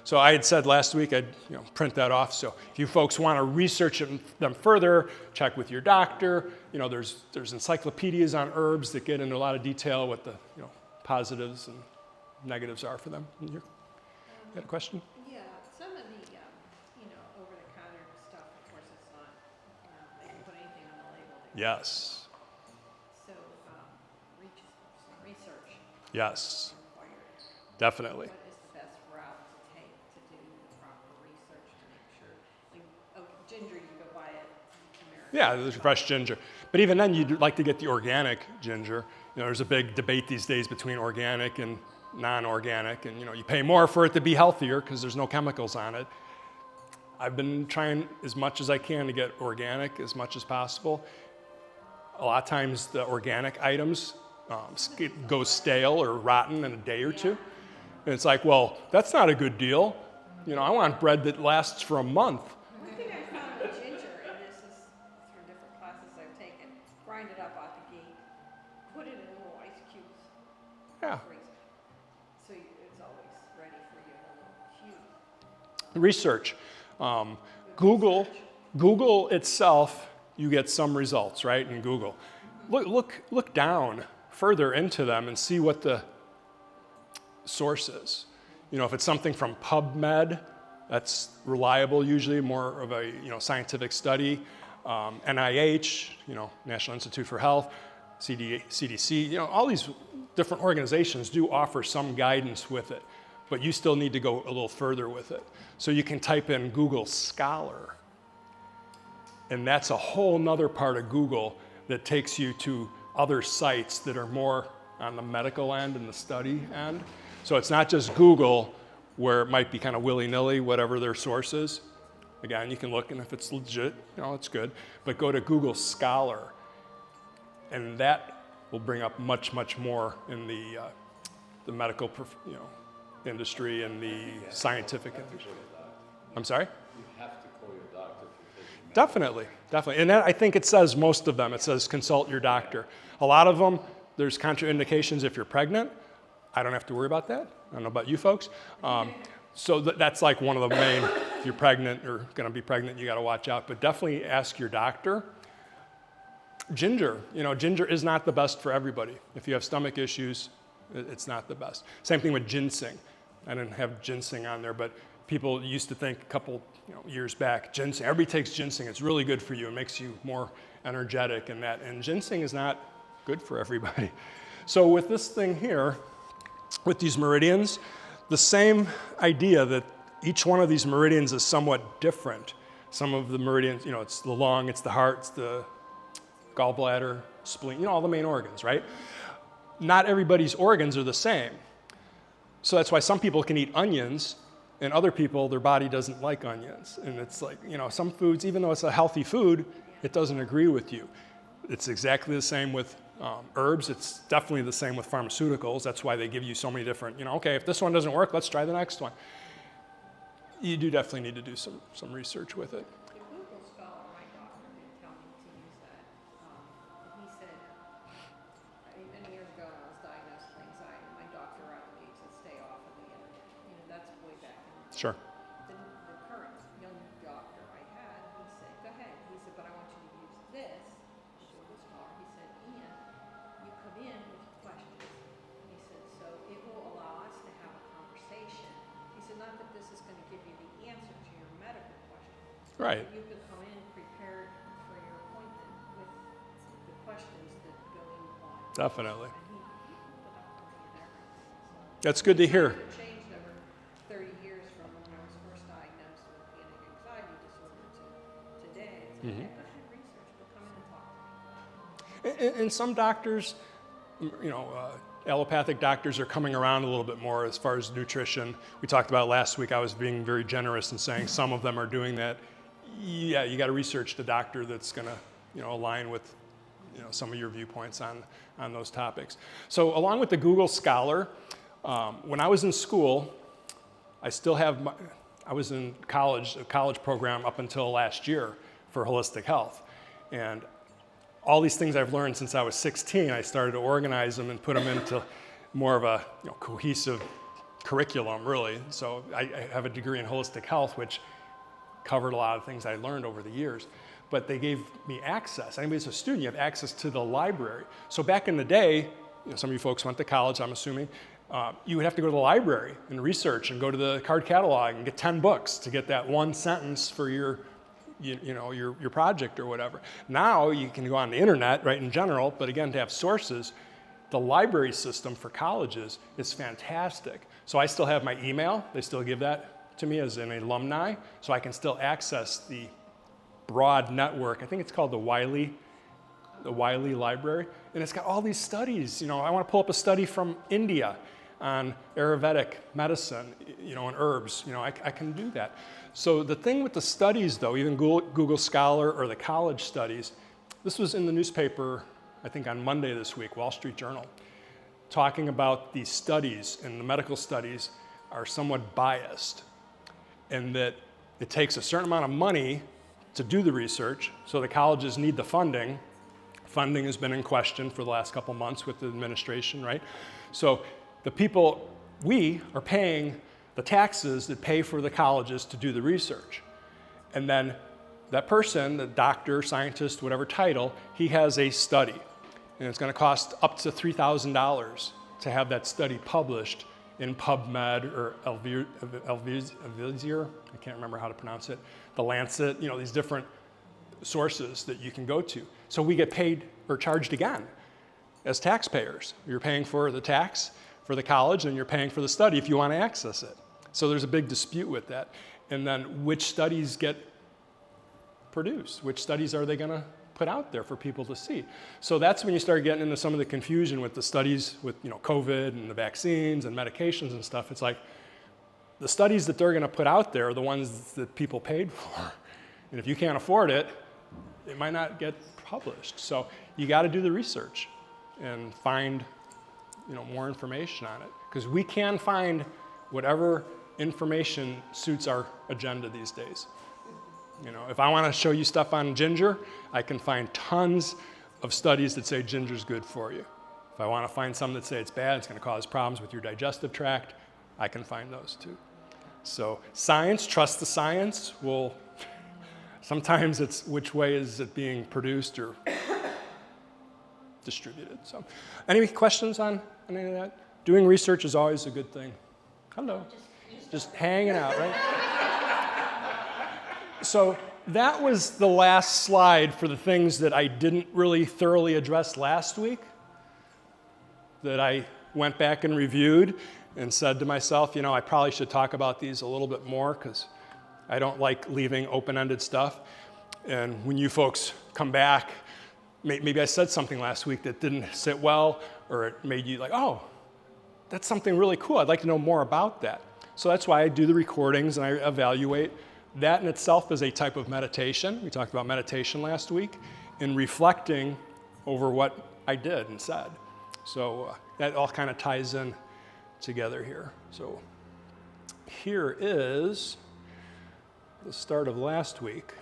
So I had said last week I'd print that off. So if you folks want to research them further, check with your doctor. There's encyclopedias on herbs that get into a lot of detail what the positives and negatives are for them. You had a question? Yeah, some of the, over-the-counter stuff, of course, it's not, they can put anything on the label. Yes. So, some research Yes. required. Definitely. What is the best route to take to do the proper research to make sure, ginger, you go buy it American. Yeah, there's fresh ginger. But even then, you'd like to get the organic ginger. There's a big debate these days between organic and non-organic, and you pay more for it to be healthier because there's no chemicals on it. I've been trying as much as I can to get organic as much as possible. A lot of times the organic items go stale or rotten in a day or two. And it's like, well, that's not a good deal. I want bread that lasts for a month. One thing I found with ginger, and this is through different classes I've taken, grind it up out the gate, put it in little ice cubes, Yeah. freeze it. So it's always ready for you in a little cube. Research. Google itself, you get some results, right, in Google. Look down further into them and see what the source is. If it's something from PubMed, that's reliable usually, more of a scientific study. NIH, National Institute for Health, CDC, all these different organizations do offer some guidance with it, but you still need to go a little further with it. So you can type in Google Scholar, and that's a whole nother part of Google that takes you to other sites that are more on the medical end and the study end. So it's not just Google where it might be kind of willy-nilly, whatever their source is. Again, you can look, and if it's legit, it's good. But go to Google Scholar, and that will bring up much, much more in the medical industry and the scientific industry. I'm sorry? You have to call your doctor for taking Definitely. And I think it says most of them. It says consult your doctor. A lot of them, there's contraindications if you're pregnant. I don't have to worry about that. I don't know about you folks. So that's like one of the main, if you're pregnant or going to be pregnant, you got to watch out. But definitely ask your doctor. Ginger, ginger is not the best for everybody. If you have stomach issues, it's not the best. Same thing with ginseng. I didn't have ginseng on there, but people used to think a couple years back, ginseng, everybody takes ginseng, it's really good for you, it makes you more energetic and that, and ginseng is not good for everybody. So with this thing here, with these meridians, the same idea that each one of these meridians is somewhat different. Some of the meridians, it's the lung, it's the heart, it's the gallbladder, spleen, all the main organs, right? Not everybody's organs are the same. So that's why some people can eat onions, and other people, their body doesn't like onions. And it's like, some foods, even though it's a healthy food, it doesn't agree with you. It's exactly the same with herbs. It's definitely the same with pharmaceuticals. That's why they give you so many different, okay, if this one doesn't work, let's try the next one. You do definitely need to do some research with it. The Google Scholar, my doctor did tell me to use that. He said, many years ago when I was diagnosed with anxiety, my doctor out the gate said, stay off of the internet. That's way back in the day. Sure. The current young doctor I had, he said, go ahead. He said, but I want you to use this, the Google Scholar. He said, and you come in with questions. He said, so it will allow us to have a conversation. He said, not that this is going to give you the Right. You could come in prepared for your appointment with the questions that go in. Definitely. And he put up with it and everything. That's good to hear. It's changed over 30 years from when I was first diagnosed with panic anxiety disorder to today. It's like, okay, go ahead, research, but come in and talk to me. And some doctors, allopathic doctors are coming around a little bit more as far as nutrition. We talked about last week, I was being very generous in saying some of them are doing that. Yeah, you got to research the doctor that's going to, align with, some of your viewpoints on those topics. So along with the Google Scholar, when I was in school, I was in college, a college program up until last year for holistic health. And all these things I've learned since I was 16, I started to organize them and put them into more of a cohesive curriculum, really. So I have a degree in holistic health, which covered a lot of things I learned over the years. But they gave me access. Anybody who's a student, you have access to the library. So back in the day, some of you folks went to college, I'm assuming, you would have to go to the library and research and go to the card catalog and get 10 books to get that one sentence for your project or whatever. Now you can go on the internet, right, in general, but again, to have sources, the library system for colleges is fantastic. So I still have my email. They still give that to me as an alumni, so I can still access the broad network. I think it's called the Wiley Library, and it's got all these studies. I want to pull up a study from India on Ayurvedic medicine, and herbs. I can do that. So the thing with the studies, though, even Google Scholar or the college studies, this was in the newspaper, I think on Monday this week, Wall Street Journal, talking about these studies, and the medical studies are somewhat biased, and that it takes a certain amount of money to do the research, so the colleges need the funding. Funding has been in question for the last couple months with the administration, right? So the people, we are paying the taxes that pay for the colleges to do the research. And then that person, the doctor, scientist, whatever title, he has a study. And it's going to cost up to $3,000 to have that study published in PubMed or Elsevier, I can't remember how to pronounce it, The Lancet, these different sources that you can go to. So we get paid or charged again as taxpayers. You're paying for the tax for the college and you're paying for the study if you want to access it. So there's a big dispute with that. And then which studies get produced? Which studies are they going to put out there for people to see? So that's when you start getting into some of the confusion with the studies with COVID and the vaccines and medications and stuff. It's like the studies that they're going to put out there are the ones that people paid for. And if you can't afford it, it might not get published. So you got to do the research and find more information on it, because we can find whatever information suits our agenda these days. If I want to show you stuff on ginger, I can find tons of studies that say ginger's good for you. If I want to find some that say it's bad, it's going to cause problems with your digestive tract, I can find those too. So science, trust the science. Sometimes it's which way is it being produced or distributed. So any questions on any of that? Doing research is always a good thing. Hello. Just hanging out, right? So that was the last slide for the things that I didn't really thoroughly address last week, that I went back and reviewed and said to myself, I probably should talk about these a little bit more because I don't like leaving open-ended stuff. And when you folks come back, maybe I said something last week that didn't sit well, or it made you like, oh, that's something really cool. I'd like to know more about that. So that's why I do the recordings and I evaluate. That in itself is a type of meditation. We talked about meditation last week, and reflecting over what I did and said. So that all kind of ties in together here. So here is the start of last week.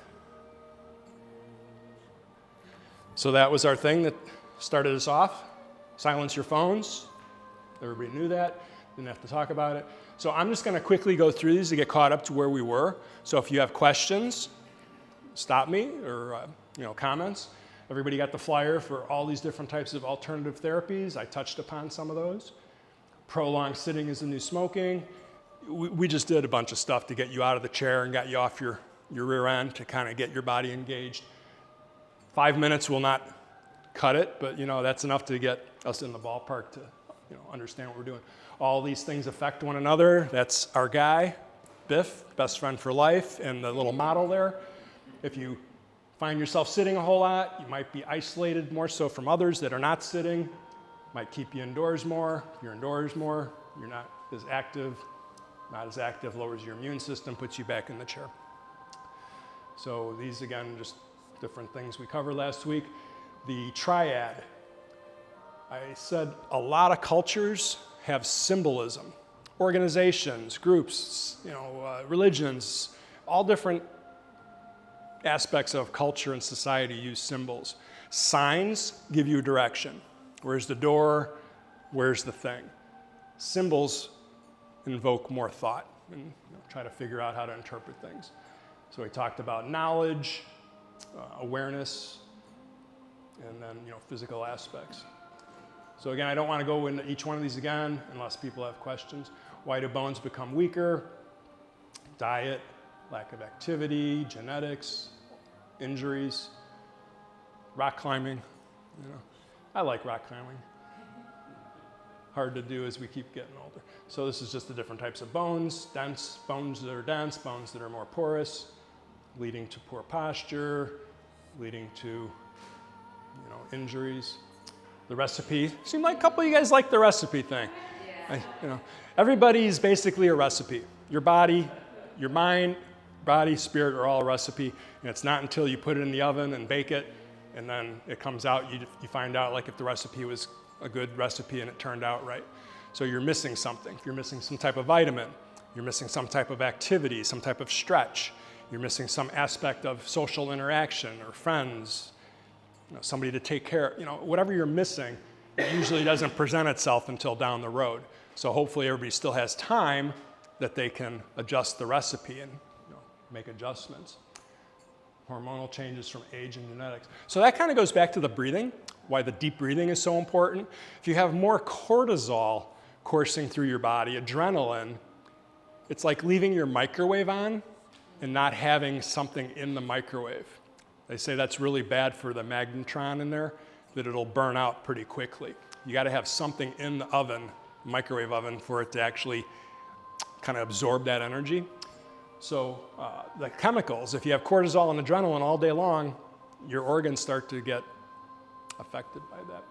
So that was our thing that started us off. Silence your phones. Everybody knew that. Didn't have to talk about it. So I'm just going to quickly go through these to get caught up to where we were. So if you have questions, stop me, or comments. Everybody got the flyer for all these different types of alternative therapies. I touched upon some of those. Prolonged sitting is the new smoking. We just did a bunch of stuff to get you out of the chair and got you off your your rear end to kind of get your body engaged. 5 minutes will not cut it, but that's enough to get us in the ballpark to understand what we're doing. All these things affect one another. That's our guy, Biff, best friend for life, and the little model there. If you find yourself sitting a whole lot, you might be isolated more so from others that are not sitting. Might keep you indoors more. If you're indoors more, you're not as active. Not as active, lowers your immune system, puts you back in the chair. So these, again, just different things we covered last week. The triad. I said a lot of cultures have symbolism. Organizations, groups, religions, all different aspects of culture and society use symbols. Signs give you direction. Where's the door? Where's the thing? Symbols invoke more thought and try to figure out how to interpret things. So we talked about knowledge, awareness, and then physical aspects. So again, I don't want to go into each one of these again unless people have questions. Why do bones become weaker? Diet, lack of activity, genetics, injuries, rock climbing. I like rock climbing. Hard to do as we keep getting older. So this is just the different types of bones. Dense bones that are dense, bones that are more porous, leading to poor posture, leading to injuries. The recipe. Seemed like a couple of you guys like the recipe thing. Yeah. Everybody's basically a recipe. Your body, your mind, body, spirit are all a recipe. And it's not until you put it in the oven and bake it, and then it comes out, you find out like if the recipe was a good recipe and it turned out right. So you're missing something. If you're missing some type of vitamin, you're missing some type of activity, some type of stretch, you're missing some aspect of social interaction or friends, somebody to take care of, whatever you're missing, it usually doesn't present itself until down the road. So hopefully everybody still has time that they can adjust the recipe and make adjustments. Hormonal changes from age and genetics. So that kind of goes back to the breathing, why the deep breathing is so important. If you have more cortisol coursing through your body, adrenaline, it's like leaving your microwave on and not having something in the microwave. They say that's really bad for the magnetron in there, that it'll burn out pretty quickly. You got to have something in the oven, microwave oven, for it to actually kind of absorb that energy. So the chemicals, if you have cortisol and adrenaline all day long, your organs start to get affected by that.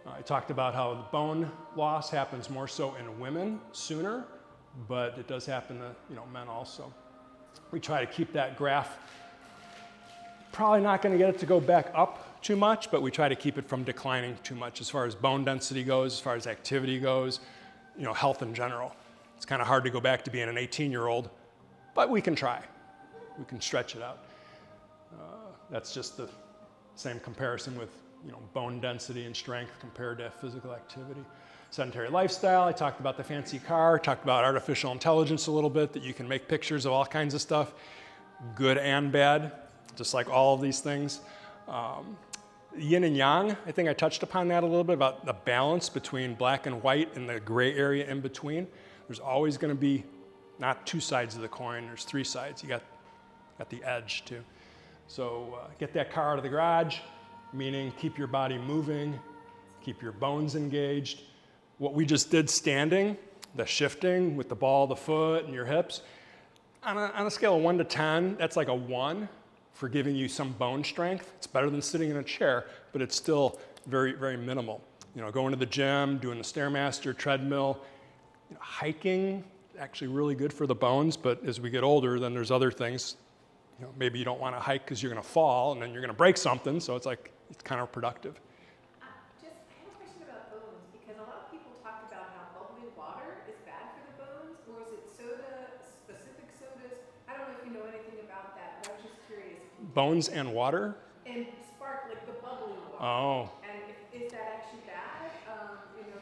I talked about how the bone loss happens more so in women sooner, but it does happen to men also. We try to keep that graph. Probably not going to get it to go back up too much, but we try to keep it from declining too much as far as bone density goes, as far as activity goes, health in general. It's kind of hard to go back to being an 18-year-old, but we can try. We can stretch it out. That's just the same comparison with bone density and strength compared to physical activity. Sedentary lifestyle, I talked about the fancy car, talked about artificial intelligence a little bit, that you can make pictures of all kinds of stuff, good and bad, just like all of these things. Yin and yang, I think I touched upon that a little bit, about the balance between black and white and the gray area in between. There's always going to be not two sides of the coin, there's three sides. You got the edge too. So get that car out of the garage, meaning keep your body moving, keep your bones engaged. What we just did standing, the shifting with the ball of the foot and your hips, on a scale of 1 to 10, that's like a 1 for giving you some bone strength. It's better than sitting in a chair, but it's still very, very minimal. Going to the gym, doing the Stairmaster, treadmill, hiking, actually really good for the bones, but as we get older, then there's other things. Maybe you don't want to hike because you're going to fall and then you're going to break something, so it's counterproductive. I have a question about bones, because a lot of people talk about how bubbly water is bad for the bones, or is it specific sodas? I don't know if you know anything about that, but I was just curious. Bones and water? And spark, like the bubbly water. Oh. And is that actually bad?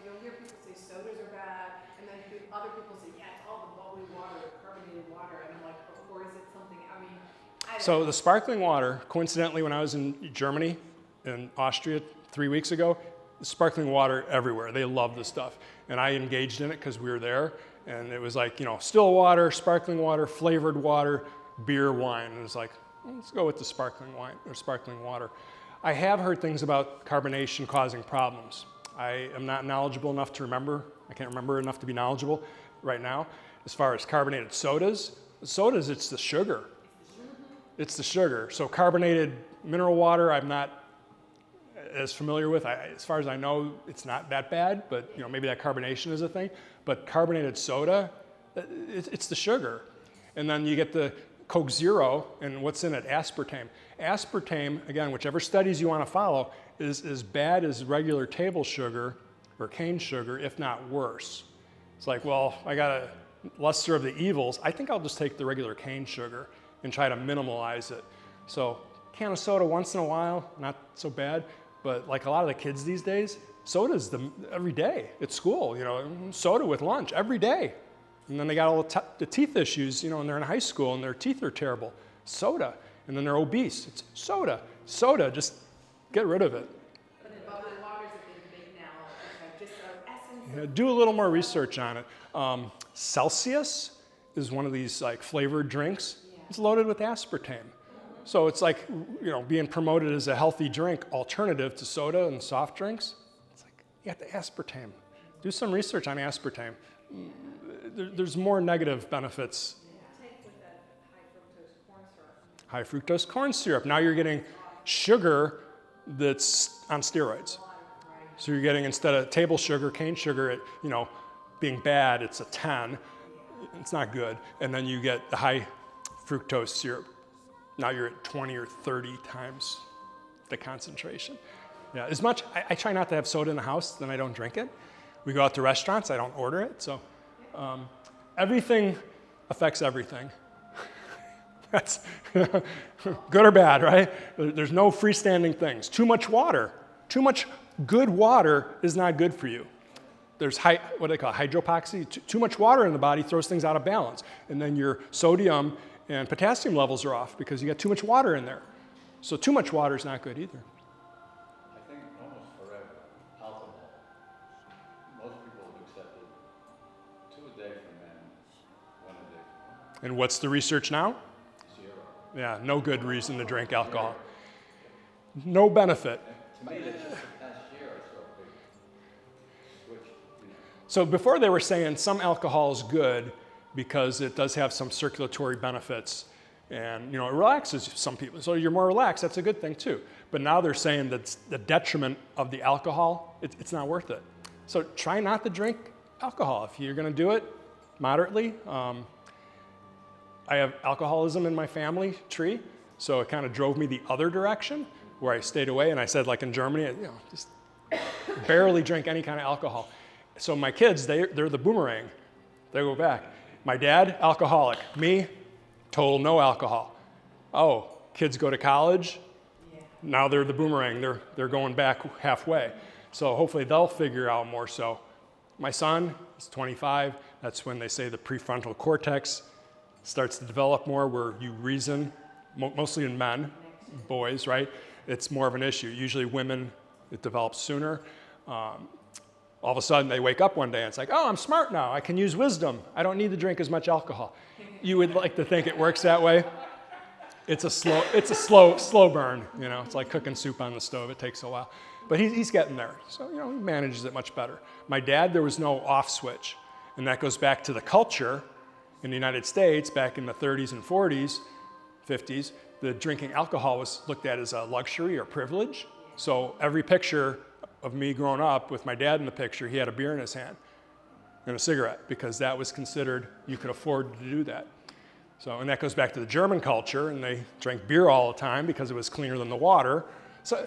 You'll hear people say sodas are bad, and then other people say, yeah, it's all the bubbly water, carbonated water, and I'm like, or is it something, I don't So know. the sparkling water, coincidentally, when I was in Germany and Austria 3 weeks ago, sparkling water everywhere. They love this stuff. And I engaged in it because we were there. And it was like, still water, sparkling water, flavored water, beer, wine. And it's like, let's go with the sparkling wine or sparkling water. I have heard things about carbonation causing problems. I am not knowledgeable enough to remember. I can't remember enough to be knowledgeable right now. As far as carbonated sodas, it's the sugar. It's the sugar. So carbonated mineral water, I'm not as familiar with. As far as I know, it's not that bad, but you know, maybe that carbonation is a thing. But carbonated soda, it's the sugar. And then you get the Coke Zero, and what's in it? Aspartame. Aspartame, again, whichever studies you want to follow, is as bad as regular table sugar or cane sugar, if not worse. It's like, well, I got a lesser of the evils. I think I'll just take the regular cane sugar and try to minimalize it. So can of soda once in a while, not so bad. But like a lot of the kids these days, soda's every day at school, you know, soda with lunch every day. And then they got all the teeth issues, you know, and they're in high school and their teeth are terrible. Soda. And then they're obese. It's soda. Soda, just get rid of it. But the bubbly waters have been big now, which just our essence. Yeah, do a little more research on it. Celsius is one of these like flavored drinks. It's loaded with aspartame. So it's like, you know, being promoted as a healthy drink alternative to soda and soft drinks. It's like, you got the aspartame. Do some research on aspartame. There's more negative benefits. Take with that high fructose corn syrup. High fructose corn syrup. Now you're getting sugar that's on steroids. So you're getting, instead of table sugar, cane sugar, it, you know, being bad, it's a 10. It's not good. And then you get the high fructose syrup. Now you're at 20 or 30 times the concentration. Yeah, as much, I try not to have soda in the house, then I don't drink it. We go out to restaurants, I don't order it. So everything affects everything. That's good or bad, right? There's no freestanding things. Too much water, too much good water is not good for you. There's what do they call it, hydropoxy. Too much water in the body throws things out of balance. And then your sodium and potassium levels are off because you got too much water in there. So too much water is not good either. I think almost forever, alcohol. Most people have accepted 2 a day for men, 1 a day for women. And what's the research now? 0. Yeah, no good reason to drink alcohol. No benefit. To me, that's just the past year or so, big switch. You know. So before they were saying some alcohol is good because it does have some circulatory benefits and, you know, it relaxes some people. So you're more relaxed, that's a good thing too. But now they're saying that the detriment of the alcohol, it's not worth it. So try not to drink alcohol. If you're gonna do it moderately, I have alcoholism in my family tree, so it kind of drove me the other direction where I stayed away, and I said, like in Germany, you know, just barely drink any kind of alcohol. So my kids, they're the boomerang. They go back. My dad, alcoholic. Me, total no alcohol. Oh, kids go to college. Now they're the boomerang. They're going back halfway. So hopefully they'll figure out more so. My son is 25. That's when they say the prefrontal cortex starts to develop more, where you reason, mostly in men, boys, right? It's more of an issue. Usually women, it develops sooner. All of a sudden they wake up one day and it's like, oh, I'm smart now. I can use wisdom. I don't need to drink as much alcohol. You would like to think it works that way. It's a slow burn. You know, it's like cooking soup on the stove. It takes a while, but he's getting there. So, you know, he manages it much better. My dad, there was no off switch, and that goes back to the culture in the United States back in the 30s and 40s, 50s. The drinking alcohol was looked at as a luxury or privilege. So every picture of me growing up with my dad in the picture, he had a beer in his hand and a cigarette, because that was considered, you could afford to do that. So, and that goes back to the German culture, and they drank beer all the time because it was cleaner than the water. So,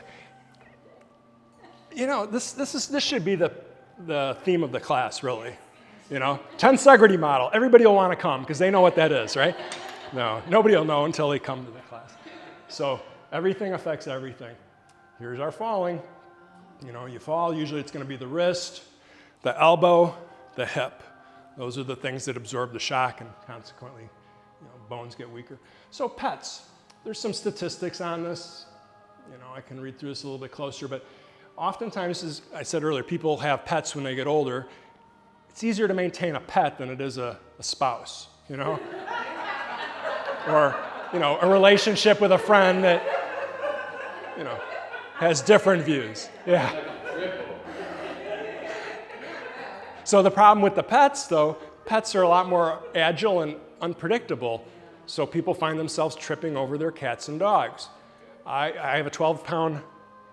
you know, this should be the theme of the class, really. You know, tensegrity model. Everybody will want to come because they know what that is, right? No, nobody will know until they come to the class. So everything affects everything. Here's our falling. You know, you fall, usually it's going to be the wrist, the elbow, the hip. Those are the things that absorb the shock, and consequently, you know, bones get weaker. So pets, there's some statistics on this. You know, I can read through this a little bit closer, but oftentimes, as I said earlier, people have pets when they get older. It's easier to maintain a pet than it is a spouse, you know? or, a relationship with a friend that, has different views. Yeah. So the problem with the pets, though, pets are a lot more agile and unpredictable, so people find themselves tripping over their cats and dogs. I have a 12-pound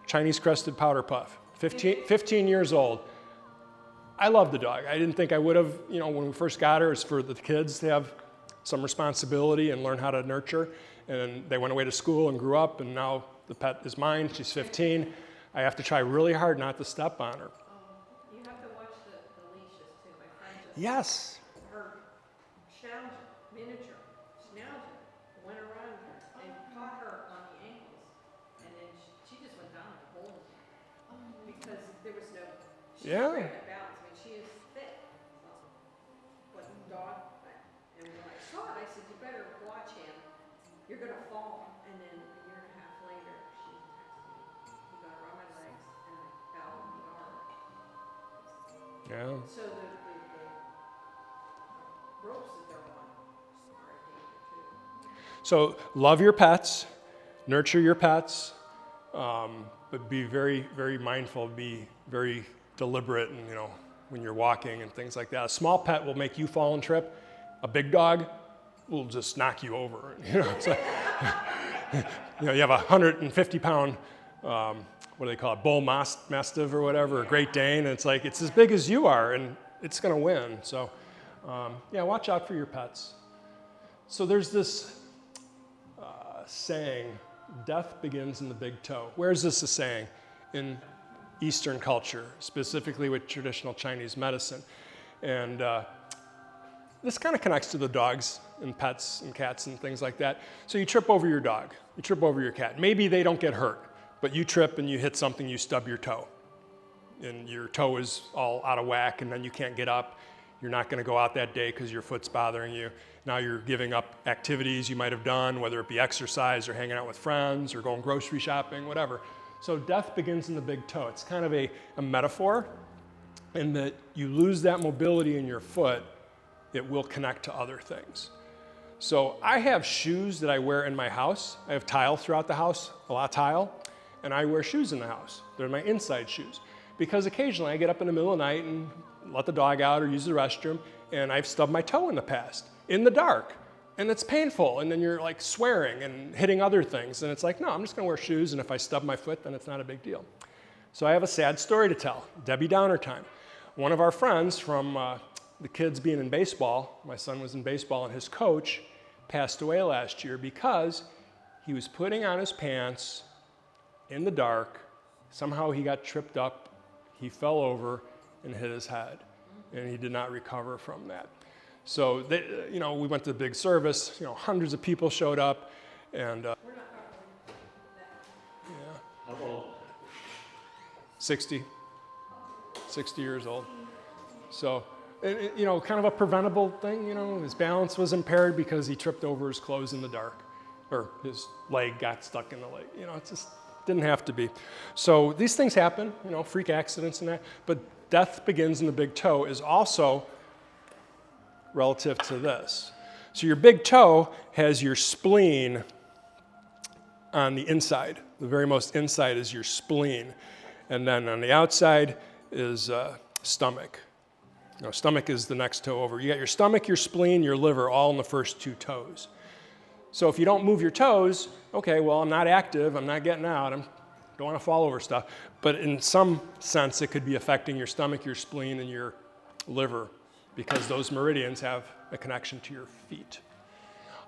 Chinese crested powder puff, 15 years old. I love the dog. I didn't think I would have, when we first got her, it's for the kids to have some responsibility and learn how to nurture. And they went away to school and grew up, and now the pet is mine. She's 15. I have to try really hard not to step on her. You have to watch the leashes too. My friend just Yes. her schnauzer, miniature schnauzer, went around her and caught her on the ankles, and then she just went down the hole because there was no. She Yeah. was great at balance. I mean, she is thick, but dog. And when I saw it, I said, "You better watch him. You're gonna fall." And then a year and a half later, she texted me. He got around my legs, and I fell in the arm. Yeah. So the ropes that they're on are a danger too. So love your pets, nurture your pets, but be very, very mindful, be very deliberate, and when you're walking and things like that. A small pet will make you fall and trip. A big dog will just knock you over. It's like, you have a 150-pound, what do they call it, bull mastiff or whatever, a Great Dane. And it's like, it's as big as you are, and it's going to win. So, watch out for your pets. So there's this saying, death begins in the big toe. Where is this a saying? In Eastern culture, specifically with traditional Chinese medicine. And this kind of connects to the dogs and pets and cats and things like that. So you trip over your dog, you trip over your cat. Maybe they don't get hurt, but you trip and you hit something, you stub your toe. And your toe is all out of whack, and then you can't get up. You're not going to go out that day because your foot's bothering you. Now you're giving up activities you might have done, whether it be exercise or hanging out with friends or going grocery shopping, whatever. So death begins in the big toe. It's kind of a metaphor in that you lose that mobility in your foot, it will connect to other things. So I have shoes that I wear in my house. I have tile throughout the house, a lot of tile, and I wear shoes in the house. They're my inside shoes. Because occasionally I get up in the middle of the night and let the dog out or use the restroom, and I've stubbed my toe in the past, in the dark, and it's painful, and then you're like swearing and hitting other things, and it's like, no, I'm just gonna wear shoes, and if I stub my foot, then it's not a big deal. So I have a sad story to tell, Debbie Downer time. One of our friends from the kids being in baseball, my son was in baseball, and his coach passed away last year because he was putting on his pants in the dark. Somehow he got tripped up, he fell over and hit his head, and he did not recover from that. So we went to the big service, hundreds of people showed up, and 60 years old. So, kind of a preventable thing, his balance was impaired because he tripped over his clothes in the dark, or his leg got stuck in the leg. It just didn't have to be. So these things happen, freak accidents and that, but death begins in the big toe is also relative to this. So your big toe has your spleen on the inside. The very most inside is your spleen. And then on the outside is stomach. Stomach is the next toe over. You got your stomach, your spleen, your liver, all in the first two toes. So if you don't move your toes, okay, well, I'm not active, I'm not getting out, I don't want to fall over stuff. But in some sense, it could be affecting your stomach, your spleen, and your liver, because those meridians have a connection to your feet.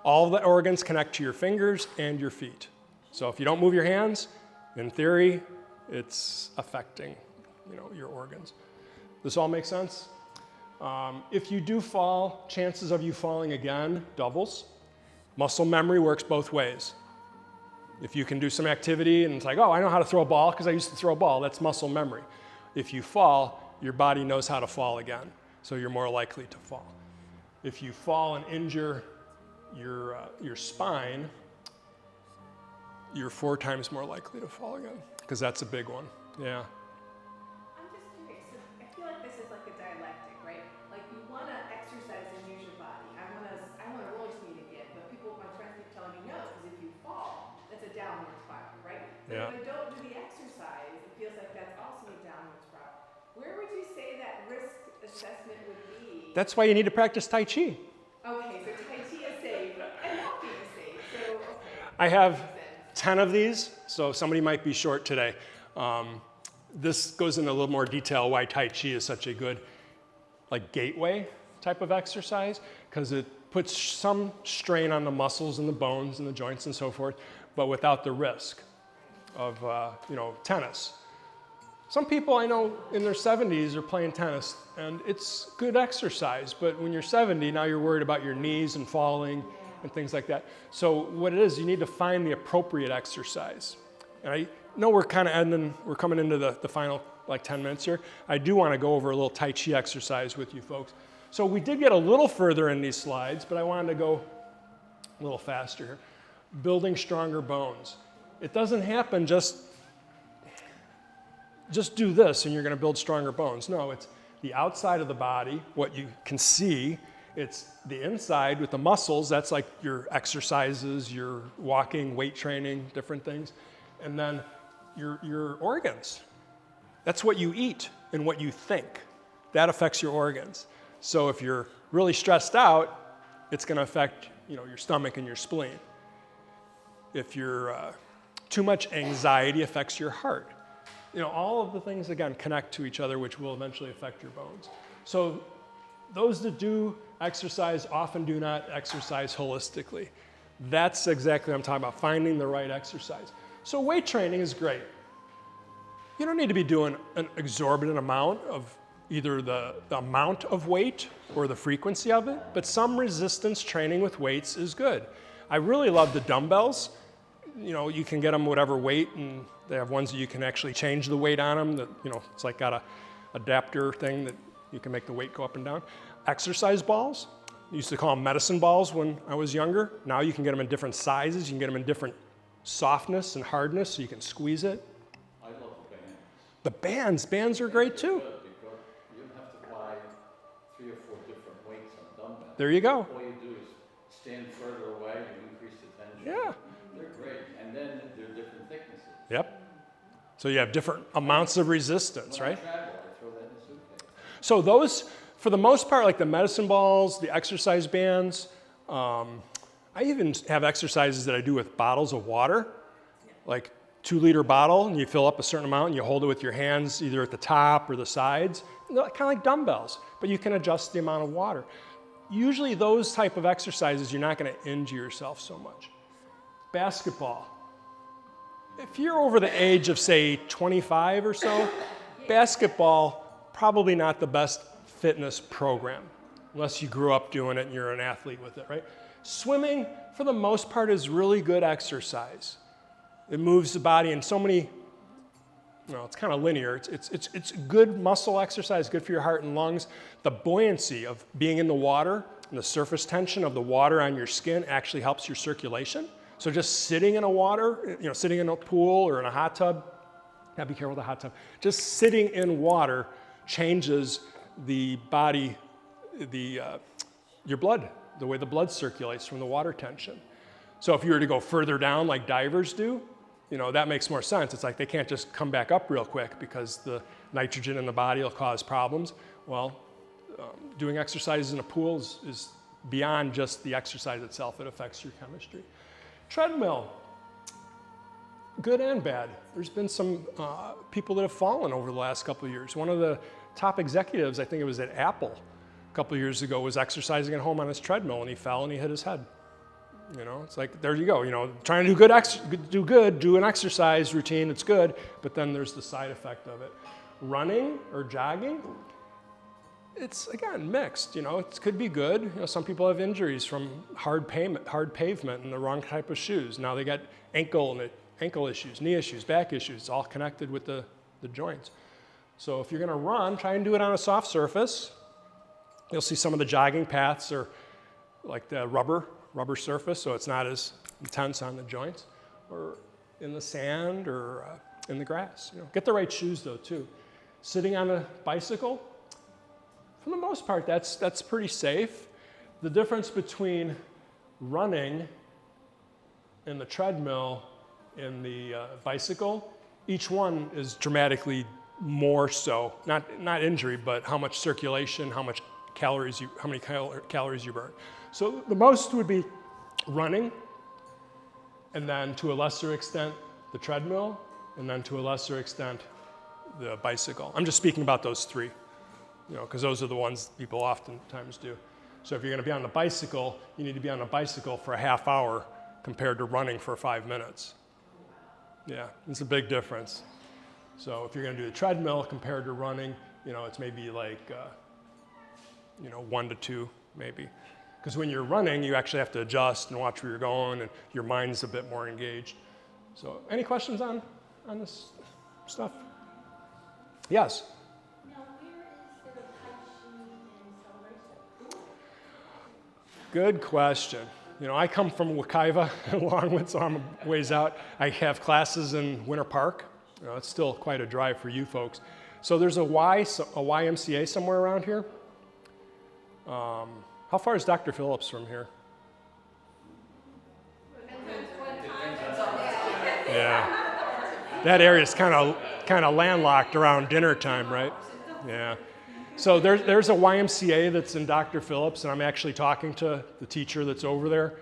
All the organs connect to your fingers and your feet. So if you don't move your hands, in theory, it's affecting, your organs. This all makes sense? If you do fall, chances of you falling again doubles. Muscle memory works both ways. If you can do some activity and it's like, oh, I know how to throw a ball because I used to throw a ball, that's muscle memory. If you fall, your body knows how to fall again, so you're more likely to fall. If you fall and injure your spine, you're 4 times more likely to fall again, because that's a big one. Yeah. I'm just curious. So I feel like this is like a dialectic, right? Like you want to exercise and use your body. I want to roller skate again, but my friends keep Yeah. When I don't do the exercise, it feels like that's also a downward spiral. Where would you say that risk assessment would be? That's why you need to practice Tai Chi. Okay, so Tai Chi is safe, and walking is safe, so, okay. I have Makes sense. 10 of these, so somebody might be short today. This goes into a little more detail why Tai Chi is such a good like gateway type of exercise, because it puts some strain on the muscles and the bones and the joints and so forth, but without the risk of tennis. Some people I know in their 70s are playing tennis, and it's good exercise, but when you're 70, now you're worried about your knees and falling and things like that. So what it is, you need to find the appropriate exercise. And I know we're kind of ending, we're coming into the final like 10 minutes here. I do want to go over a little Tai Chi exercise with you folks. So we did get a little further in these slides, but I wanted to go a little faster here. Building stronger bones. It doesn't happen just do this and you're going to build stronger bones. No, it's the outside of the body, what you can see. It's the inside with the muscles. That's like your exercises, your walking, weight training, different things. And then your organs. That's what you eat and what you think. That affects your organs. So if you're really stressed out, it's going to affect your stomach and your spleen. If you're too much anxiety affects your heart. All of the things, again, connect to each other, which will eventually affect your bones. So those that do exercise often do not exercise holistically. That's exactly what I'm talking about, finding the right exercise. So weight training is great. You don't need to be doing an exorbitant amount of either the amount of weight or the frequency of it, but some resistance training with weights is good. I really love the dumbbells. You can get them whatever weight, and they have ones that you can actually change the weight on them that, it's like got a adapter thing that you can make the weight go up and down. Exercise balls, I used to call them medicine balls when I was younger. Now you can get them in different sizes. You can get them in different softness and hardness, so you can squeeze it. I love the bands. Bands are great too. Good, because you don't have to buy 3 or 4 different weights on dumbbells. There you go. All you do is stand further away, you increase the tension. Yeah. They're great. And then there are different thicknesses. Yep. So you have different amounts of resistance, When right? I travel, I throw that in the suitcase. So those, for the most part, like the medicine balls, the exercise bands, I even have exercises that I do with bottles of water, like 2-liter bottle, and you fill up a certain amount and you hold it with your hands either at the top or the sides. They're kind of like dumbbells, but you can adjust the amount of water. Usually those type of exercises, you're not going to injure yourself so much. Basketball. If you're over the age of, say, 25 or so, basketball, probably not the best fitness program, unless you grew up doing it and you're an athlete with it, right? Swimming, for the most part, is really good exercise. It moves the body in so many, it's kind of linear. It's good muscle exercise, good for your heart and lungs. The buoyancy of being in the water and the surface tension of the water on your skin actually helps your circulation. So just sitting in a water, sitting in a pool or in a hot tub, be careful with the hot tub. Just sitting in water changes the body, your blood, the way the blood circulates from the water tension. So if you were to go further down like divers do, that makes more sense. It's like they can't just come back up real quick because the nitrogen in the body will cause problems. Well, doing exercises in a pool is beyond just the exercise itself. It affects your chemistry. Treadmill, good and bad. There's been some people that have fallen over the last couple of years. One of the top executives, I think it was at Apple a couple of years ago, was exercising at home on his treadmill and he fell and he hit his head. It's like, there you go, trying to do an exercise routine, it's good, but then there's the side effect of it. Running or jogging, it's, again, mixed, it could be good. Some people have injuries from hard pavement and the wrong type of shoes. Now they got ankle issues, knee issues, back issues, it's all connected with the joints. So if you're gonna run, try and do it on a soft surface. You'll see some of the jogging paths are like the rubber surface, so it's not as intense on the joints, or in the sand or in the grass. Get the right shoes though too. Sitting on a bicycle, for the most part, that's pretty safe. The difference between running and the treadmill in the bicycle, each one is dramatically more so, not injury, but how much circulation, how many calories you burn. So the most would be running, and then to a lesser extent, the treadmill, and then to a lesser extent, the bicycle. I'm just speaking about those three, because those are the ones people oftentimes do. So if you're going to be on the bicycle, you need to be on the bicycle for a half hour compared to running for 5 minutes. Yeah, it's a big difference. So if you're going to do the treadmill compared to running, it's maybe like, 1 to 2, maybe. Because when you're running, you actually have to adjust and watch where you're going, and your mind's a bit more engaged. So any questions on this stuff? Yes? Now, where is the Tai Chi and celebration? Good question. I come from Wekiva and Longwood, so I'm a ways out. I have classes in Winter Park. It's still quite a drive for you folks. So there's a YMCA somewhere around here. How far is Dr. Phillips from here? Yeah. That area is kind of landlocked around dinner time, right? Yeah. So there's a YMCA that's in Dr. Phillips, and I'm actually talking to the teacher that's over there.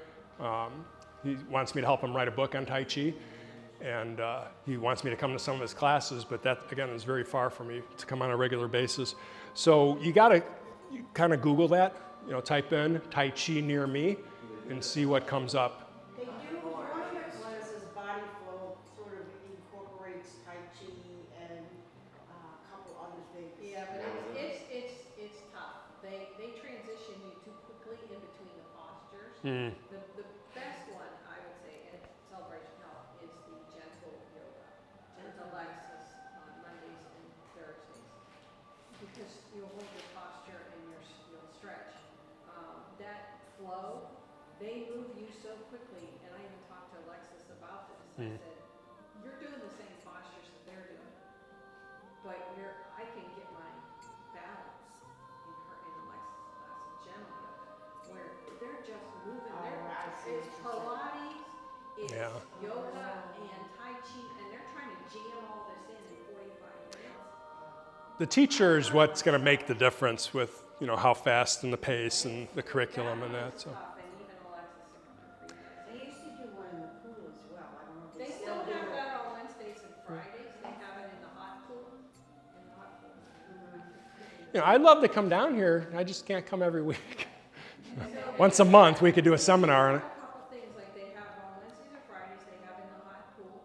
He wants me to help him write a book on Tai Chi, and he wants me to come to some of his classes, but that, again, is very far for me to come on a regular basis. So you got to kind of Google that, type in Tai Chi near me and see what comes up. They do, one of your classes, Body Flow, sort of incorporates Tai Chi and a couple other things. Yeah, but it's tough. They transition you too quickly in between the postures. The best one, I would say, at Celebration Health is the gentle yoga with Alexis on Mondays and Thursdays. Because you'll hold your posture and you'll stretch. That flow, they move you so quickly, and I even talked to Alexis about this. I said, you're doing the same postures that they're doing, but I can get my balance in Alexis' class, gentle yoga, where they're just moving. It's Pilates, it's yoga and Tai Chi, and they're trying to jam all this in 45 minutes. The teacher is what's going to make the difference with, how fast and the pace and the curriculum and that. So. And even Alexis will come in 3 minutes. They used to do one in the pool as well. I don't know if They they still still do have it. that on Wednesdays and Fridays. They have it in the hot pool. I'd love to come down here. I just can't come every week. Once a month, we could do a seminar on it. A couple things, like they have on Wednesdays and Fridays, they have in the hot pool,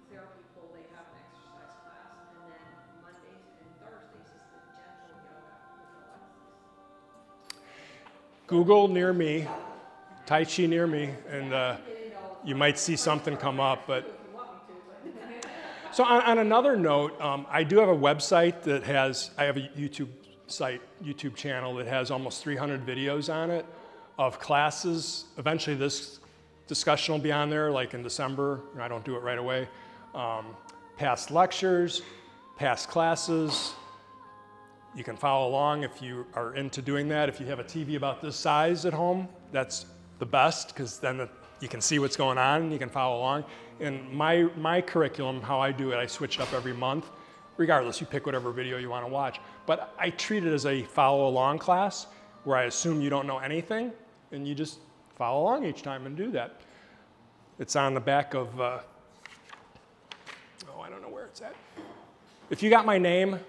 therapy pool, they have an exercise class, and then Mondays and Thursdays is the gentle yoga with Alexis. Google near me, Tai Chi near me, and you might see something come up. But so on another note, I do have a website that I have a YouTube channel that has almost 300 videos on it of classes. Eventually this discussion will be on there, like in December. I don't do it right away. Past lectures, past classes. You can follow along if you are into doing that. If you have a TV about this size at home, that's the best, because then you can see what's going on and you can follow along. And my curriculum, how I do it, I switch it up every month. Regardless, you pick whatever video you want to watch. But I treat it as a follow along class where I assume you don't know anything and you just follow along each time and do that. It's on the back of, I don't know where it's at. If you got my name,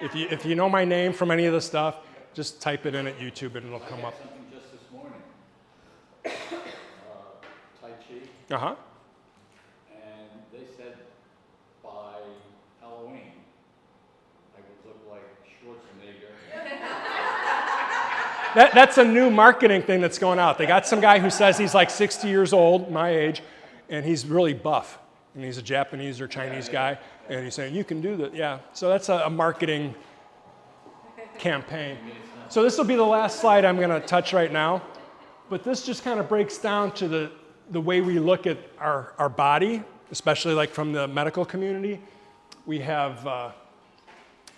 if you know my name from any of the stuff, just type it in at YouTube and it'll come up. I got something just this morning. Tai Chi. Uh-huh. And they said by Halloween, I would look like Schwarzenegger. That's a new marketing thing that's going out. They got some guy who says he's like 60 years old, my age, and he's really buff. And he's a Japanese or Chinese guy, and he's saying, you can do that. Yeah, so that's a marketing campaign. So this will be the last slide I'm going to touch right now. But this just kind of breaks down to the way we look at our body, especially like from the medical community. We have,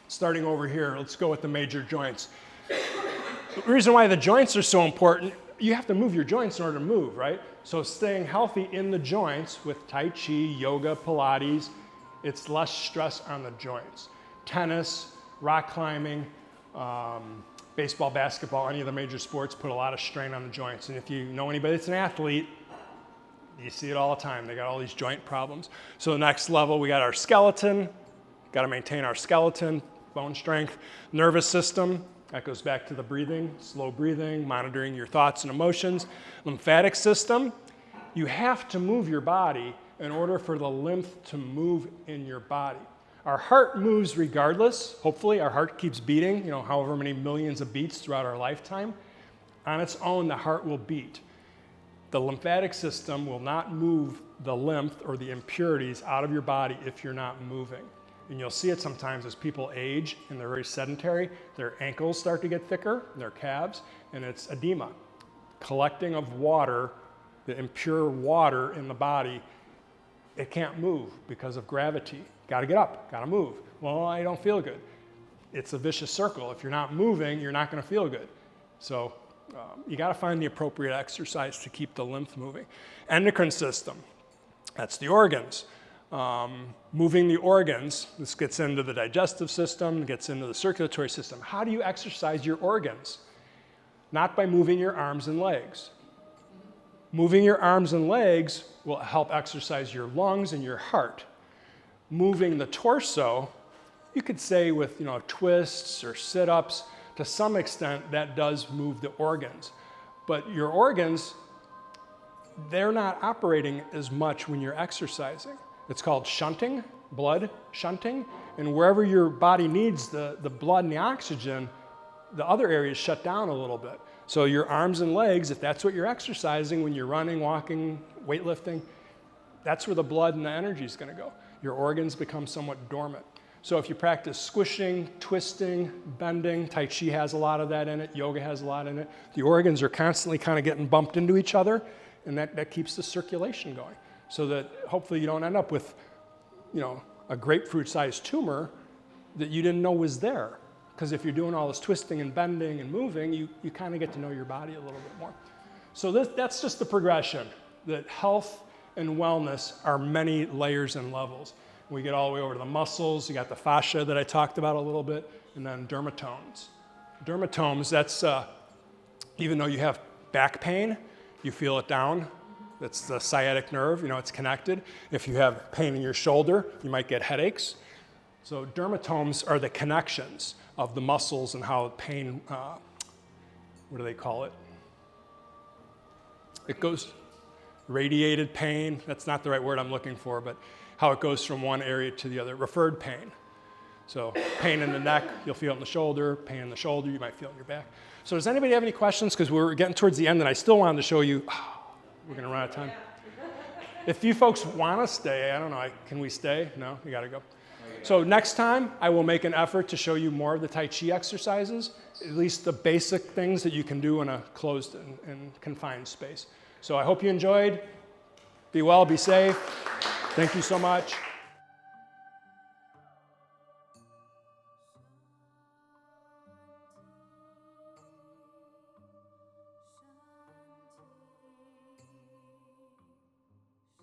starting over here, let's go with the major joints. The reason why the joints are so important, you have to move your joints in order to move, right? So staying healthy in the joints with Tai Chi, yoga, Pilates, it's less stress on the joints. Tennis, rock climbing, baseball, basketball, any of the major sports put a lot of strain on the joints. And if you know anybody that's an athlete, you see it all the time. They got all these joint problems. So the next level, we got our skeleton. Got to maintain our skeleton, bone strength, nervous system. That goes back to the breathing, slow breathing, monitoring your thoughts and emotions. Lymphatic system, you have to move your body in order for the lymph to move in your body. Our heart moves regardless. Hopefully our heart keeps beating, however many millions of beats throughout our lifetime. On its own, the heart will beat. The lymphatic system will not move the lymph or the impurities out of your body if you're not moving. And you'll see it sometimes as people age and they're very sedentary, their ankles start to get thicker, their calves, and it's edema. Collecting of water, the impure water in the body, it can't move because of gravity. Got to get up, got to move. Well, I don't feel good. It's a vicious circle. If you're not moving, you're not going to feel good. So you got to find the appropriate exercise to keep the lymph moving. Endocrine system, that's the organs. Moving the organs, this gets into the digestive system, gets into the circulatory system. How do you exercise your organs? Not by moving your arms and legs. Moving your arms and legs will help exercise your lungs and your heart. Moving the torso, you could say with twists or sit-ups, to some extent that does move the organs. But your organs, they're not operating as much when you're exercising. It's called shunting, blood shunting, and wherever your body needs the blood and the oxygen, the other areas shut down a little bit. So your arms and legs, if that's what you're exercising when you're running, walking, weightlifting, that's where the blood and the energy is going to go. Your organs become somewhat dormant. So if you practice squishing, twisting, bending, Tai Chi has a lot of that in it, yoga has a lot in it. The organs are constantly kind of getting bumped into each other, and that keeps the circulation going. So that hopefully you don't end up with, a grapefruit-sized tumor that you didn't know was there. Because if you're doing all this twisting and bending and moving, you kind of get to know your body a little bit more. So that's just the progression, that health and wellness are many layers and levels. We get all the way over to the muscles. You got the fascia that I talked about a little bit, and then dermatomes. Dermatomes, that's even though you have back pain, you feel it down. That's the sciatic nerve, it's connected. If you have pain in your shoulder, you might get headaches. So dermatomes are the connections of the muscles and how pain, what do they call it? It goes, radiated pain, that's not the right word I'm looking for, but how it goes from one area to the other, referred pain. So pain in the neck, you'll feel it in the shoulder, pain in the shoulder, you might feel it in your back. So does anybody have any questions? Because we're getting towards the end and I still wanted to show you, we're gonna run out of time. If you folks wanna stay, I don't know, can we stay? No, you gotta go. So next time, I will make an effort to show you more of the Tai Chi exercises, at least the basic things that you can do in a closed and confined space. So I hope you enjoyed. Be well, be safe. Thank you so much.